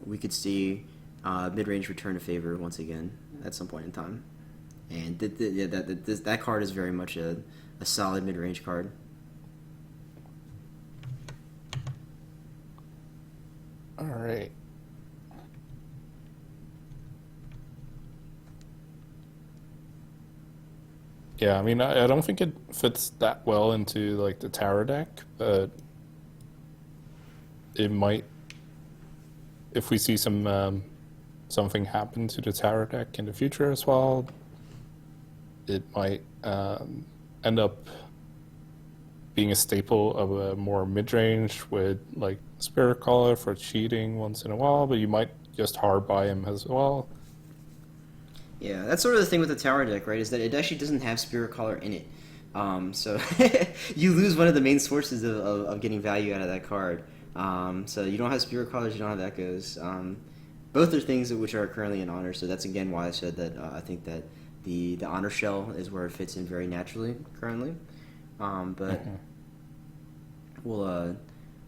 we could see mid-range return to favor once again at some point in time. And that card is very much a solid mid-range card. All right. Yeah, I mean, I don't think it fits that well into like the Tower deck, but it might if we see something happen to the Tower deck in the future as well. It might end up being a staple of a more mid-range with like Spirit Caller for cheating once in a while, but you might just hard buy him as well. Yeah, that's sort of the thing with the Tower deck, right? Is that it actually doesn't have Spirit Caller in it. So you lose one of the main sources of getting value out of that card. So you don't have Spirit Callers, you don't have Echoes. Both are things which are currently in Honor, so that's again why I said that I think that the Honor Shell is where it fits in very naturally currently. But we'll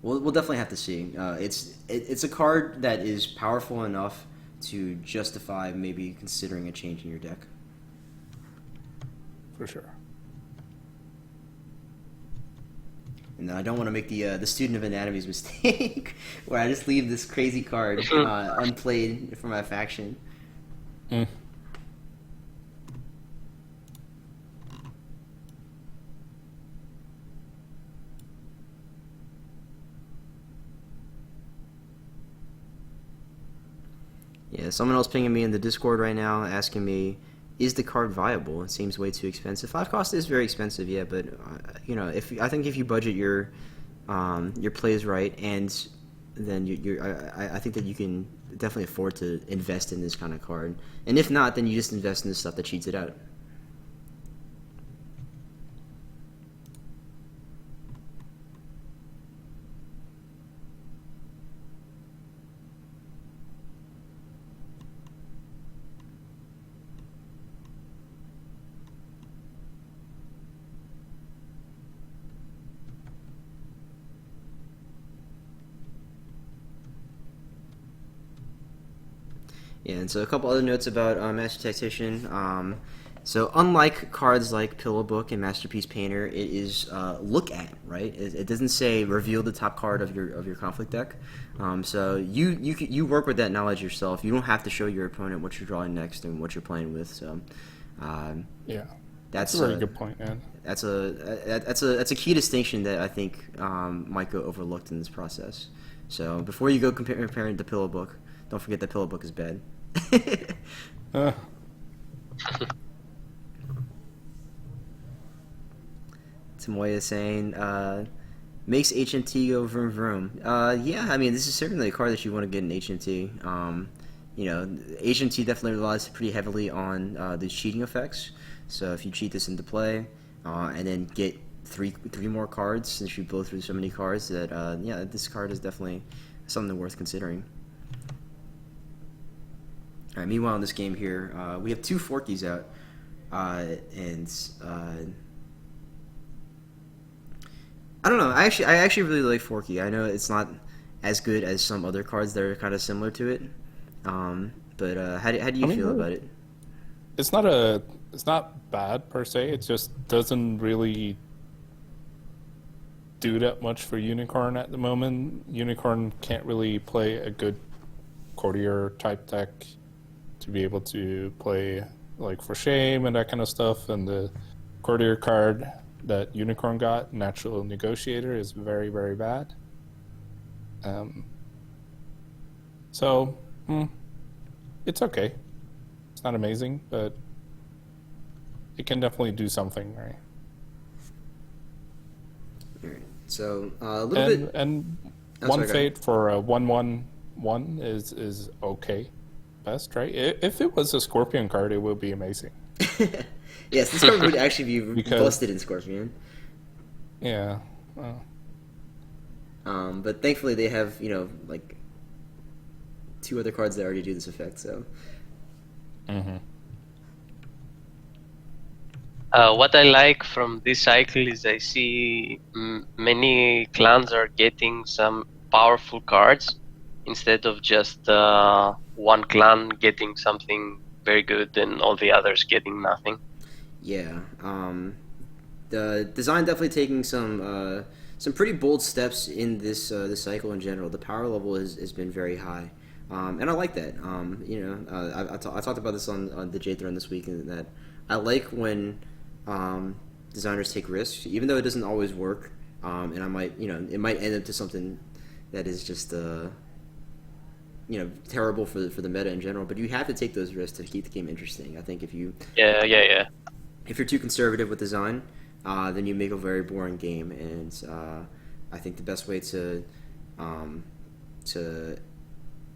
definitely have to see. It's a card that is powerful enough to justify maybe considering a change in your deck. For sure. And I don't want to make the student of anatomy's mistake, where I just leave this crazy card unplayed for my faction. Yeah, someone else pinging me in the Discord right now, asking me, is the card viable? It seems way too expensive. 5 cost is very expensive, yeah, but I think if you budget your plays right, and then I think that you can definitely afford to invest in this kind of card. And if not, then you just invest in the stuff that cheats it out. Yeah, and so a couple other notes about Master Tactician. So unlike cards like Pillow Book and Masterpiece Painter, it is look at, right? It doesn't say reveal the top card of your conflict deck. So you work with that knowledge yourself. You don't have to show your opponent what you're drawing next and what you're playing with. So yeah, that's a very good point, man. That's a key distinction that I think might go overlooked in this process. So before you go comparing to Pillow Book, don't forget that Pillow Book is bad. Tamoya saying, makes HMT go vroom vroom. Yeah, I mean, this is certainly a card that you want to get in HMT. HMT definitely relies pretty heavily on these cheating effects. So if you cheat this into play, and then get three more cards, since you blow through so many cards, that this card is definitely something worth considering. All right. Meanwhile, in this game here, we have two Forkies out, and I don't know. I actually really like Forky. I know it's not as good as some other cards that are kind of similar to it. But how do you feel about it? It's not bad per se. It just doesn't really do that much for Unicorn at the moment. Unicorn can't really play a good courtier type deck to be able to play like for shame and that kind of stuff. And the courtier card that Unicorn got, Natural Negotiator, is very, very bad. So it's okay. It's not amazing, but it can definitely do something, right? All right. So a little bit. And Oh, one sorry, go fate for a 1/1/1 is okay, best, right? If it was a Scorpion card, it would be amazing. Yes, this card would actually be Because- busted in Scorpion. Yeah. Well, But thankfully they have, like two other cards that already do this effect, so. What I like from this cycle is I see many clans are getting some powerful cards instead of just one clan getting something very good and all the others getting nothing. Yeah. The design definitely taking some pretty bold steps in this cycle in general. The power level has been very high. And I like that. I talked about this on the J Throne this week, and that I like when designers take risks, even though it doesn't always work. And I might, it might end up to something that is just, terrible for the meta in general. But you have to take those risks to keep the game interesting. I think if you're too conservative with design, then you make a very boring game. And I think the best way to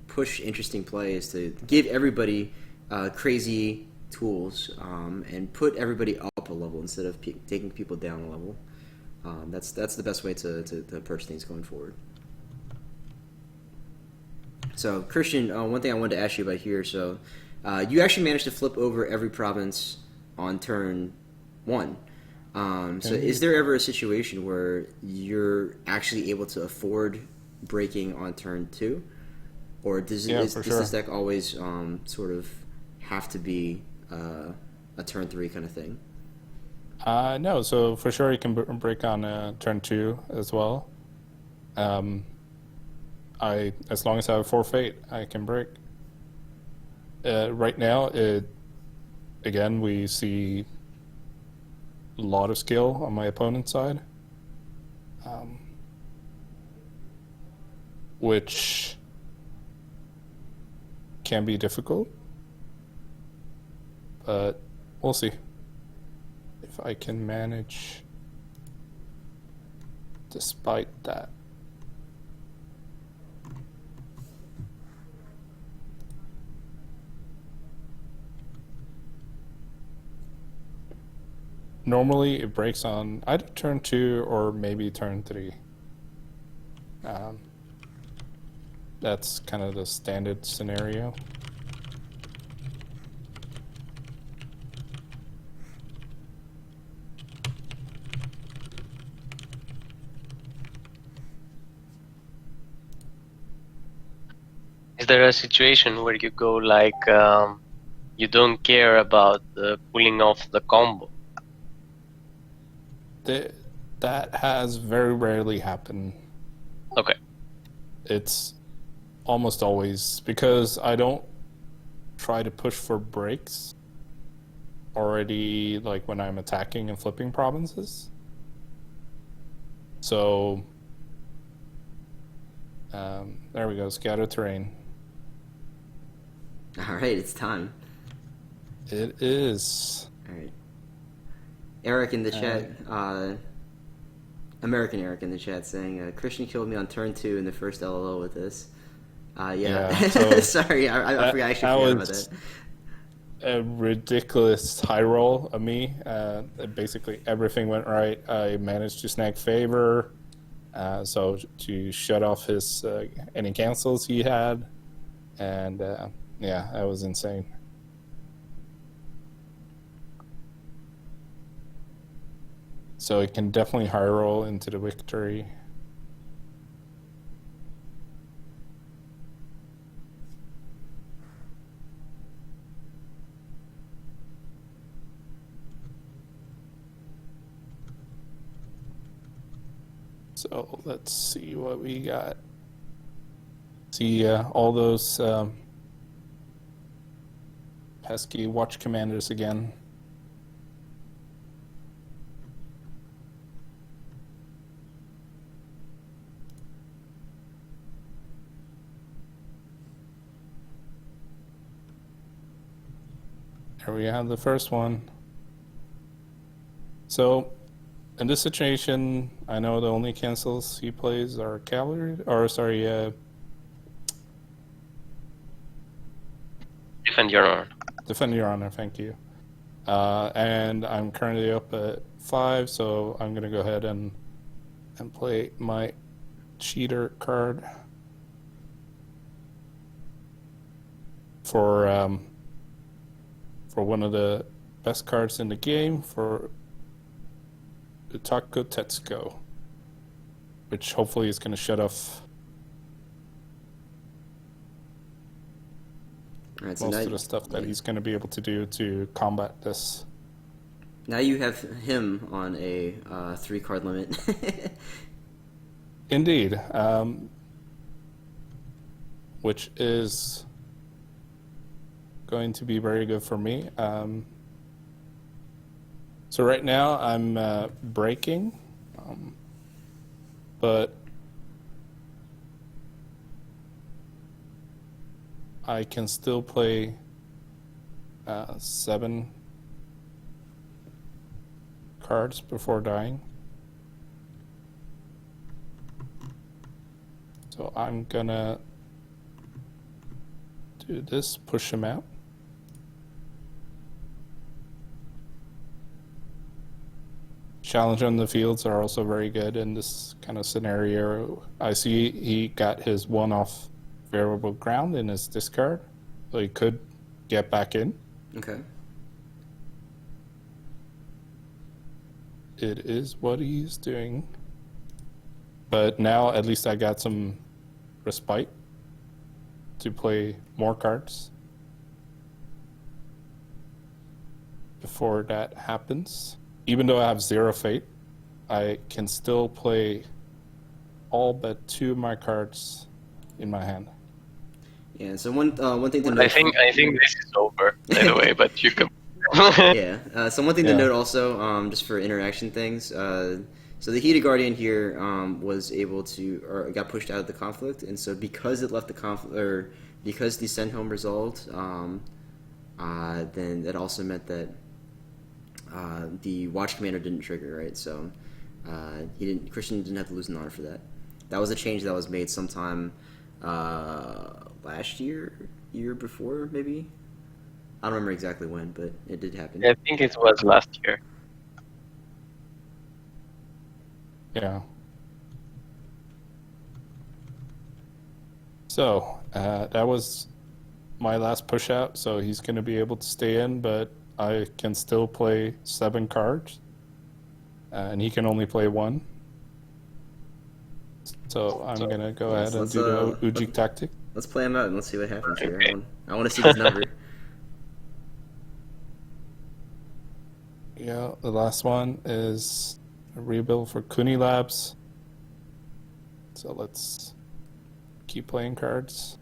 push interesting play is to give everybody crazy tools and put everybody up a level instead of taking people down a level. That's the best way to approach things going forward. So, Christian, one thing I wanted to ask you about here. So, you actually managed to flip over every province on turn 1. So, is there ever a situation where you're actually able to afford breaking on turn 2? Or does this deck always sort of have to be a turn 3 kind of thing? No, so for sure you can break on turn 2 as well. As long as I have 4 fate, I can break. Right now, again, we see a lot of skill on my opponent's side, which can be difficult, but we'll see if I can manage despite that. Normally it breaks on either turn 2 or maybe turn 3. That's kind of the standard scenario. Is there a situation where you go like you don't care about pulling off the combo? That has very rarely happened. Okay. It's almost always because I don't try to push for breaks already, like when I'm attacking and flipping provinces. So there we go, scatter terrain. All right, it's time. It is. All right. Eric in the chat, American Eric in the chat saying, Christian killed me on turn 2 in the first LLO with this. So sorry, I forgot about that. A ridiculous high roll of me. Basically everything went right. I managed to snag favor, so to shut off his any cancels he had, and Yeah, that was insane. So it can definitely high roll into the victory. So let's see what we got. See all those pesky watch commanders again. Here we have the first one. So in this situation, I know the only cancels he plays are cavalry, or sorry, Defend your honor. defend your honor. Thank you. And I'm currently up at 5, so I'm gonna go ahead and play my cheater card for one of the best cards in the game, for Taco Tetsuko, which hopefully is going to shut off All right, so most of the stuff that he's going to be able to do to combat this. now you have him on a 3-card limit. Indeed, which is going to be very good for me. So right now I'm breaking, but I can still play 7 cards before dying. So I'm gonna do this, push him out. Challenge on the fields are also very good in this kind of scenario. I see he got his 1-off variable ground in his discard, so he could get back in. Okay. It is what he's doing. But now at least I got some respite to play more cards before that happens. Even though I have 0 fate, I can still play all but 2 of my cards in my hand. Yeah. So one thing to note. I think this is over, by the way, but you can. Yeah. So one thing to note also, just for interaction things. So the Heated Guardian here was able to, or got pushed out of the conflict, and so because it left the conflict, or because the send home resolved, then that also meant that the Watch Commander didn't trigger, right? So Christian didn't have to lose an honor for that. That was a change that was made sometime last year before, maybe. I don't remember exactly when, but it did happen. I think it was last year. Yeah. So that was my last push out, so he's going to be able to stay in, but I can still play 7 cards, and he can only play 1. So I'm going to go ahead and do the Ujik tactic. Let's play him out and let's see what happens here. I want to see his number. Yeah, the last one is a rebuild for Kuni Labs. So let's keep playing cards.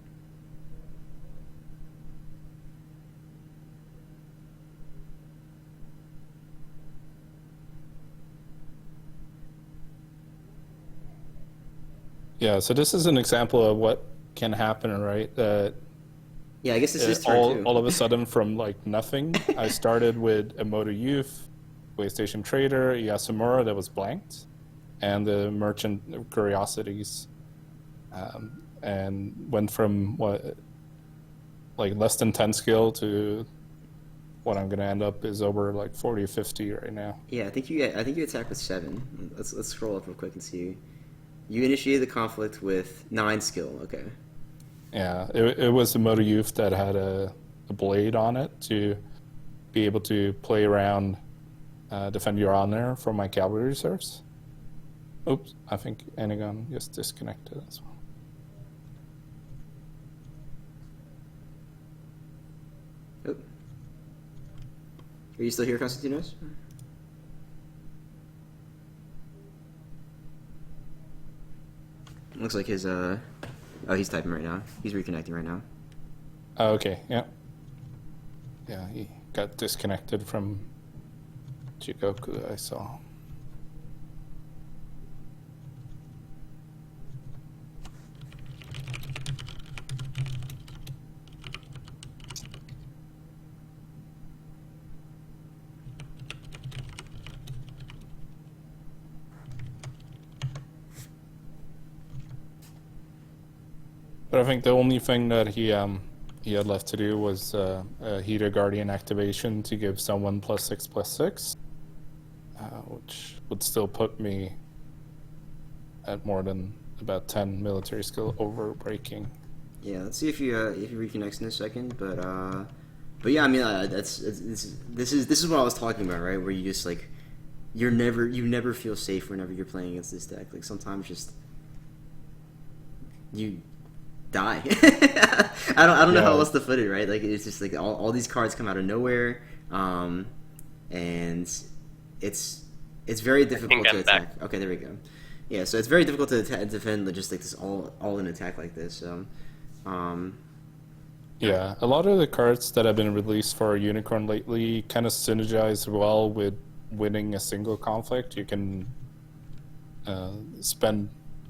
Yeah, so this is an example of what can happen, right? Yeah, I guess it's his turn too. All of a sudden, from like nothing, I started with Emoto Youth, PlayStation Trader, Yasumura that was blanked, and the Merchant of Curiosities, and went from like less than 10 skill to what I'm gonna end up is over like 40 or 50 right now. Yeah, I think you attack with 7. Let's scroll up real quick and see. You initiated the conflict with 9 skill. Okay. Yeah, it was the Moto Youth that had a blade on it to be able to play around Defend Your Honor from my cavalry reserves. Oops, I think Enegon just disconnected as well. Oh. Are you still here, Constantinos? Looks like his oh, he's typing right now. He's reconnecting right now. Oh, okay, yeah. Yeah, he got disconnected from Jigoku, I saw. But I think the only thing that he had left to do was a Heater Guardian activation to give someone +6/+6, which would still put me at more than about 10 military skill over breaking. Yeah, let's see if he reconnects in a second. But yeah, I mean this is what I was talking about, right? Where you just like you never feel safe whenever you're playing against this deck. Like sometimes just you die. I don't know how else to put it, right? Like it's just like all these cards come out of nowhere, and it's very difficult to attack. Back. Okay, there we go. Yeah, so it's very difficult to defend just like this all in attack like this. So, yeah, a lot of the cards that have been released for Unicorn lately kind of synergize well with winning a single conflict. You can spend,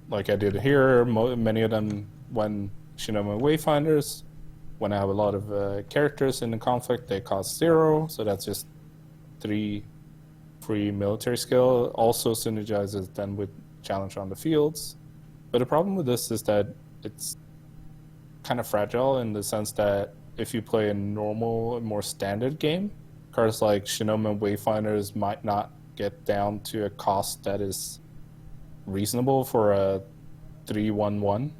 like I did here, many of them when Shinoma Wayfinders. When I have a lot of characters in the conflict, they cost 0, so that's just 3 free military skill. Also synergizes then with Challenge on the Fields. But the problem with this is that it's kind of fragile in the sense that if you play a normal, more standard game, cards like Shinoma Wayfinders might not get down to a cost that is reasonable for a 3/1/1,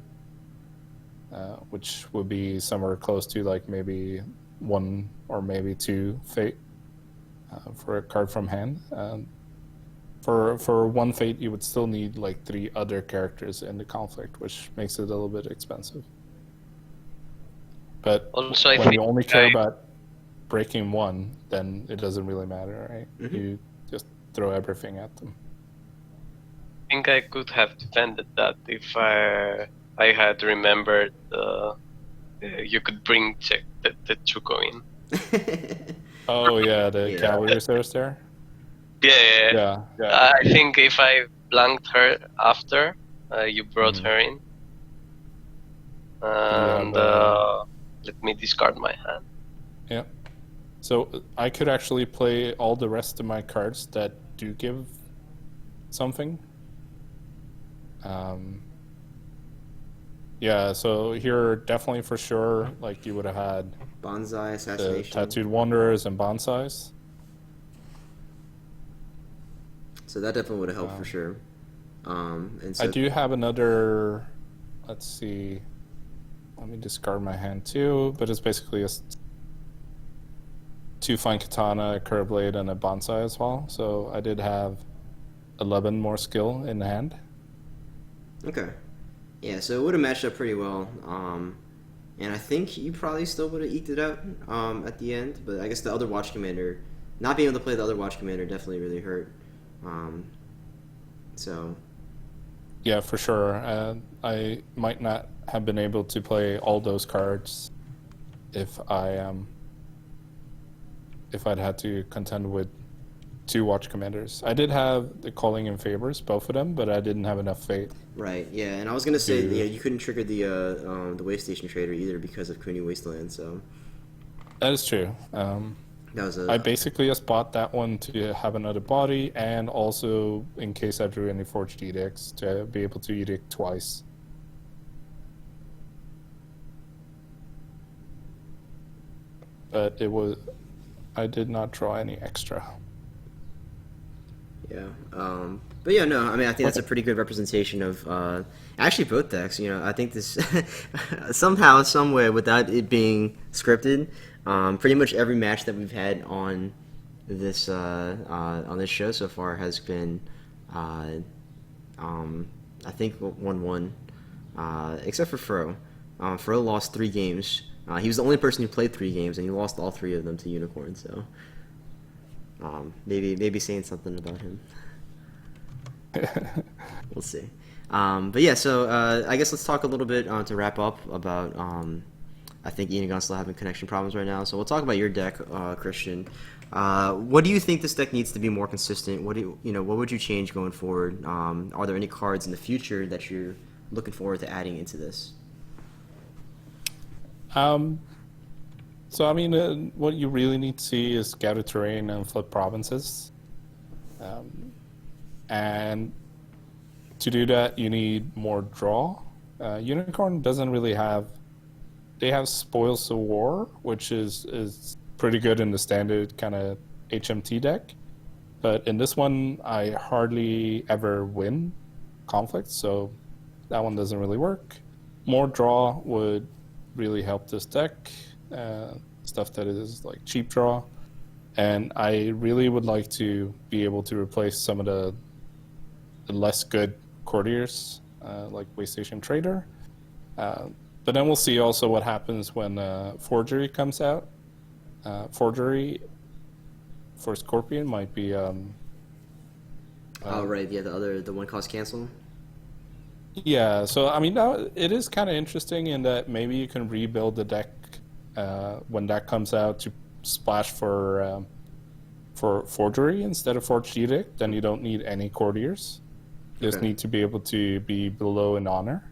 which would be somewhere close to like maybe 1 or maybe 2 fate for a card from hand. For 1 fate, you would still need like 3 other characters in the conflict, which makes it a little bit expensive. But Also, when you only care about breaking 1, then it doesn't really matter, right? Mm-hmm. You just throw everything at them. I think I could have defended that if I had remembered you could bring the Chuko in. Oh yeah, the cavalry reserves there. Yeah. I think if I blanked her after you brought her in, and let me discard my hand. Yeah. So I could actually play all the rest of my cards that do give something. Yeah, so here definitely for sure, like you would have had Bonsai, Assassination, Tattooed Wanderers, and Bonsais. So that definitely would have helped for sure. And so I do have another. Let's see. Let me discard my hand too, but it's basically just 2 Fine Katana, a Curve Blade, and a Bonsai as well. So I did have 11 more skill in hand. Okay. Yeah, so it would have matched up pretty well. And I think you probably still would have eked it out at the end, but I guess the other Watch Commander, not being able to play the other Watch Commander definitely really hurt. So. Yeah, for sure. I might not have been able to play all those cards if I'd had to contend with 2 Watch Commanders. I did have the Calling in Favors, both of them, but I didn't have enough fate. Right. Yeah, and I was gonna say you couldn't trigger the Way Station Trader either because of Kuni Wasteland. So. That is true. I basically just bought that one to have another body, and also in case I drew any Forged Edicts to be able to edict twice. But I did not draw any extra. Yeah. But yeah, no, I mean, I think that's a pretty good representation of actually both decks. You know, I think this somehow, some way, without it being scripted, pretty much every match that we've had on this show so far has been, I think 1-1, except for Fro. Fro lost 3 games. He was the only person who played 3 games, and he lost all 3 of them to Unicorn. So. Maybe saying something about him. We'll see. But yeah, so I guess let's talk a little bit to wrap up about. I think Enegon's still having connection problems right now, so we'll talk about your deck, Christian. What do you think this deck needs to be more consistent? What what would you change going forward? Are there any cards in the future that you're looking forward to adding into this? So, I mean, what you really need to see is scatter terrain and flip provinces. And to do that, you need more draw. Unicorn doesn't really have... They have Spoils of War, which is pretty good in the standard kind of HMT deck. But in this one, I hardly ever win conflicts, so that one doesn't really work. More draw would really help this deck. Stuff that is like cheap draw, and I really would like to be able to replace some of the less good courtiers, like Waystation Trader. But then we'll see also what happens when Forgery comes out. Forgery for Scorpion might be. Oh right, yeah, the one cost cancel. Yeah, so I mean, now it is kind of interesting in that maybe you can rebuild the deck when that comes out to splash for Forgery instead of Forged Edict. Then you don't need any courtiers. You just need to be able to be below in honor.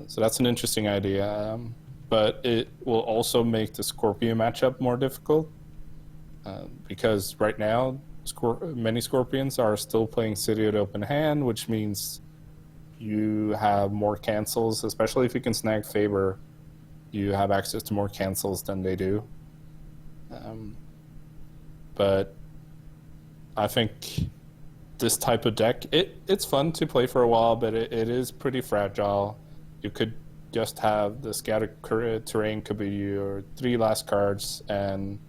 So that's an interesting idea. But it will also make the Scorpion matchup more difficult because right now many Scorpions are still playing City at open hand, which means you have more cancels, especially if you can snag Faber. You have access to more cancels than they do. But I think this type of deck, it's fun to play for a while, but it is pretty fragile. You could just have the scattered terrain could be your 3 last cards, and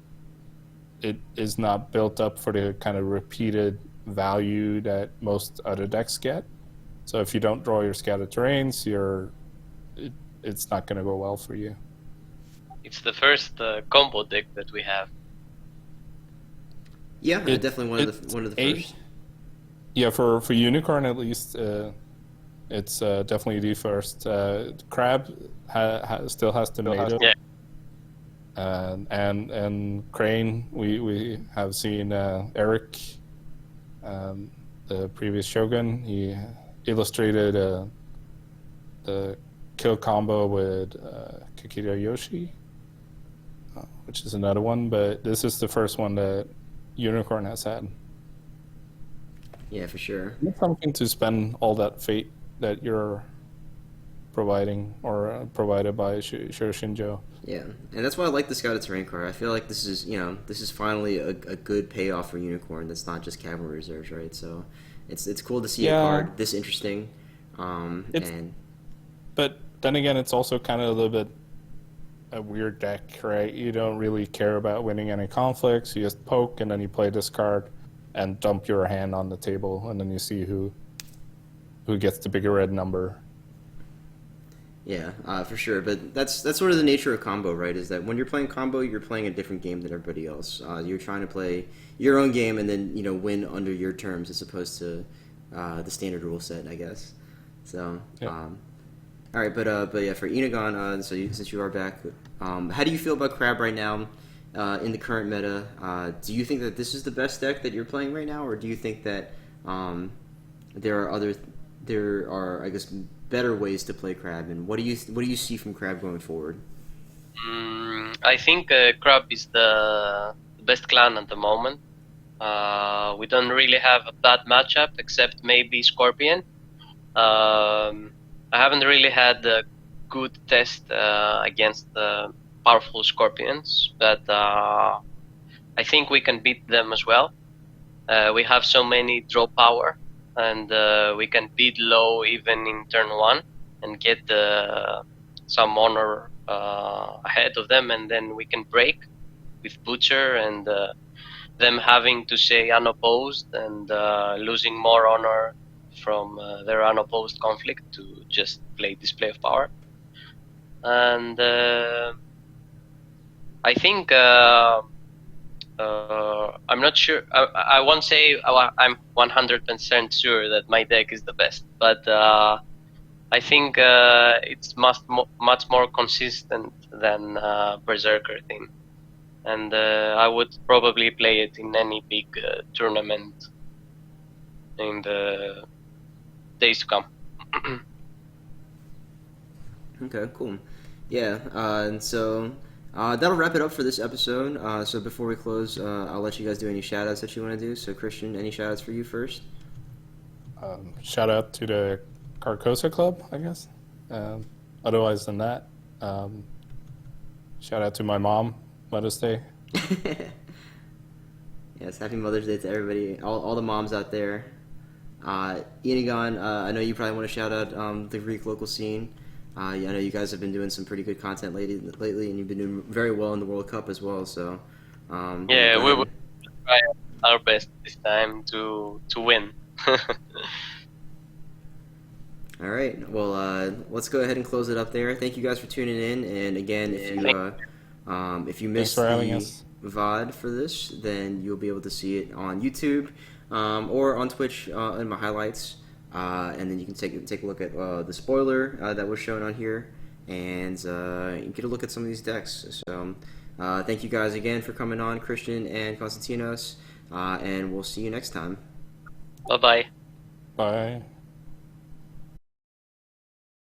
it is not built up for the kind of repeated value that most other decks get. So if you don't draw your scattered terrains, it's not going to go well for you. It's the first combo deck that we have. Yeah, definitely one of the first. Yeah, for Unicorn at least, it's definitely the first. Crab still has tomato. Yeah. And Crane, we have seen Eric, the previous Shogun. He illustrated the kill combo with Kikira Yoshi, which is another one, but this is the first one that Unicorn has had. Yeah, for sure. It's something to spend all that fate that you're providing or provided by Shoshinjo. Yeah, and that's why I like the Scouted Terrain card. I feel like this is finally a good payoff for Unicorn. That's not just cavalry reserves, right? So it's cool to see a card this interesting. But then again, it's also kind of a little bit a weird deck, right? You don't really care about winning any conflicts. You just poke, and then you play this card and dump your hand on the table, and then you see who gets the bigger red number. Yeah, for sure. But that's sort of the nature of combo, right? Is that when you're playing combo, you're playing a different game than everybody else. You're trying to play your own game and then win under your terms as opposed to the standard rule set, I guess. So, yeah. All right, but yeah, for Enegon, since you are back, how do you feel about Crab right now in the current meta? Do you think that this is the best deck that you're playing right now, or do you think that there are I guess better ways to play Crab, and what do you see from Crab going forward? I think Crab is the best clan at the moment. We don't really have a bad matchup except maybe Scorpion. I haven't really had a good test against powerful Scorpions, but I think we can beat them as well. We have so many draw power, and we can bid low even in turn 1 and get some honor ahead of them, and then we can break with Butcher and them having to say unopposed and losing more honor from their unopposed conflict to just play display of power. And I think I'm not sure. I won't say I'm 100% sure that my deck is the best, but I think it's much more consistent than Berserker thing, and I would probably play it in any big tournament in the days to come. Okay, cool. Yeah, and so that'll wrap it up for this episode. So before we close, I'll let you guys do any shout-outs that you want to do. So Christian, any shout-outs for you first? Shout out to the Carcosa Club, I guess. Otherwise than that, shout out to my mom, Mother's Day. Yes, happy Mother's Day to everybody, all the moms out there. Enegon, I know you probably want to shout out the Greek local scene. I know you guys have been doing some pretty good content lately, and you've been doing very well in the World Cup as well. So yeah, we will try our best this time to win. All right. Well, let's go ahead and close it up there. Thank you guys for tuning in. And again, if you missed the VOD for this, then you'll be able to see it on YouTube or on Twitch in my highlights. And then you can take a look at the spoiler that was shown on here, and get a look at some of these decks. So thank you guys again for coming on, Christian and Konstantinos, and we'll see you next time. Bye-bye. Bye.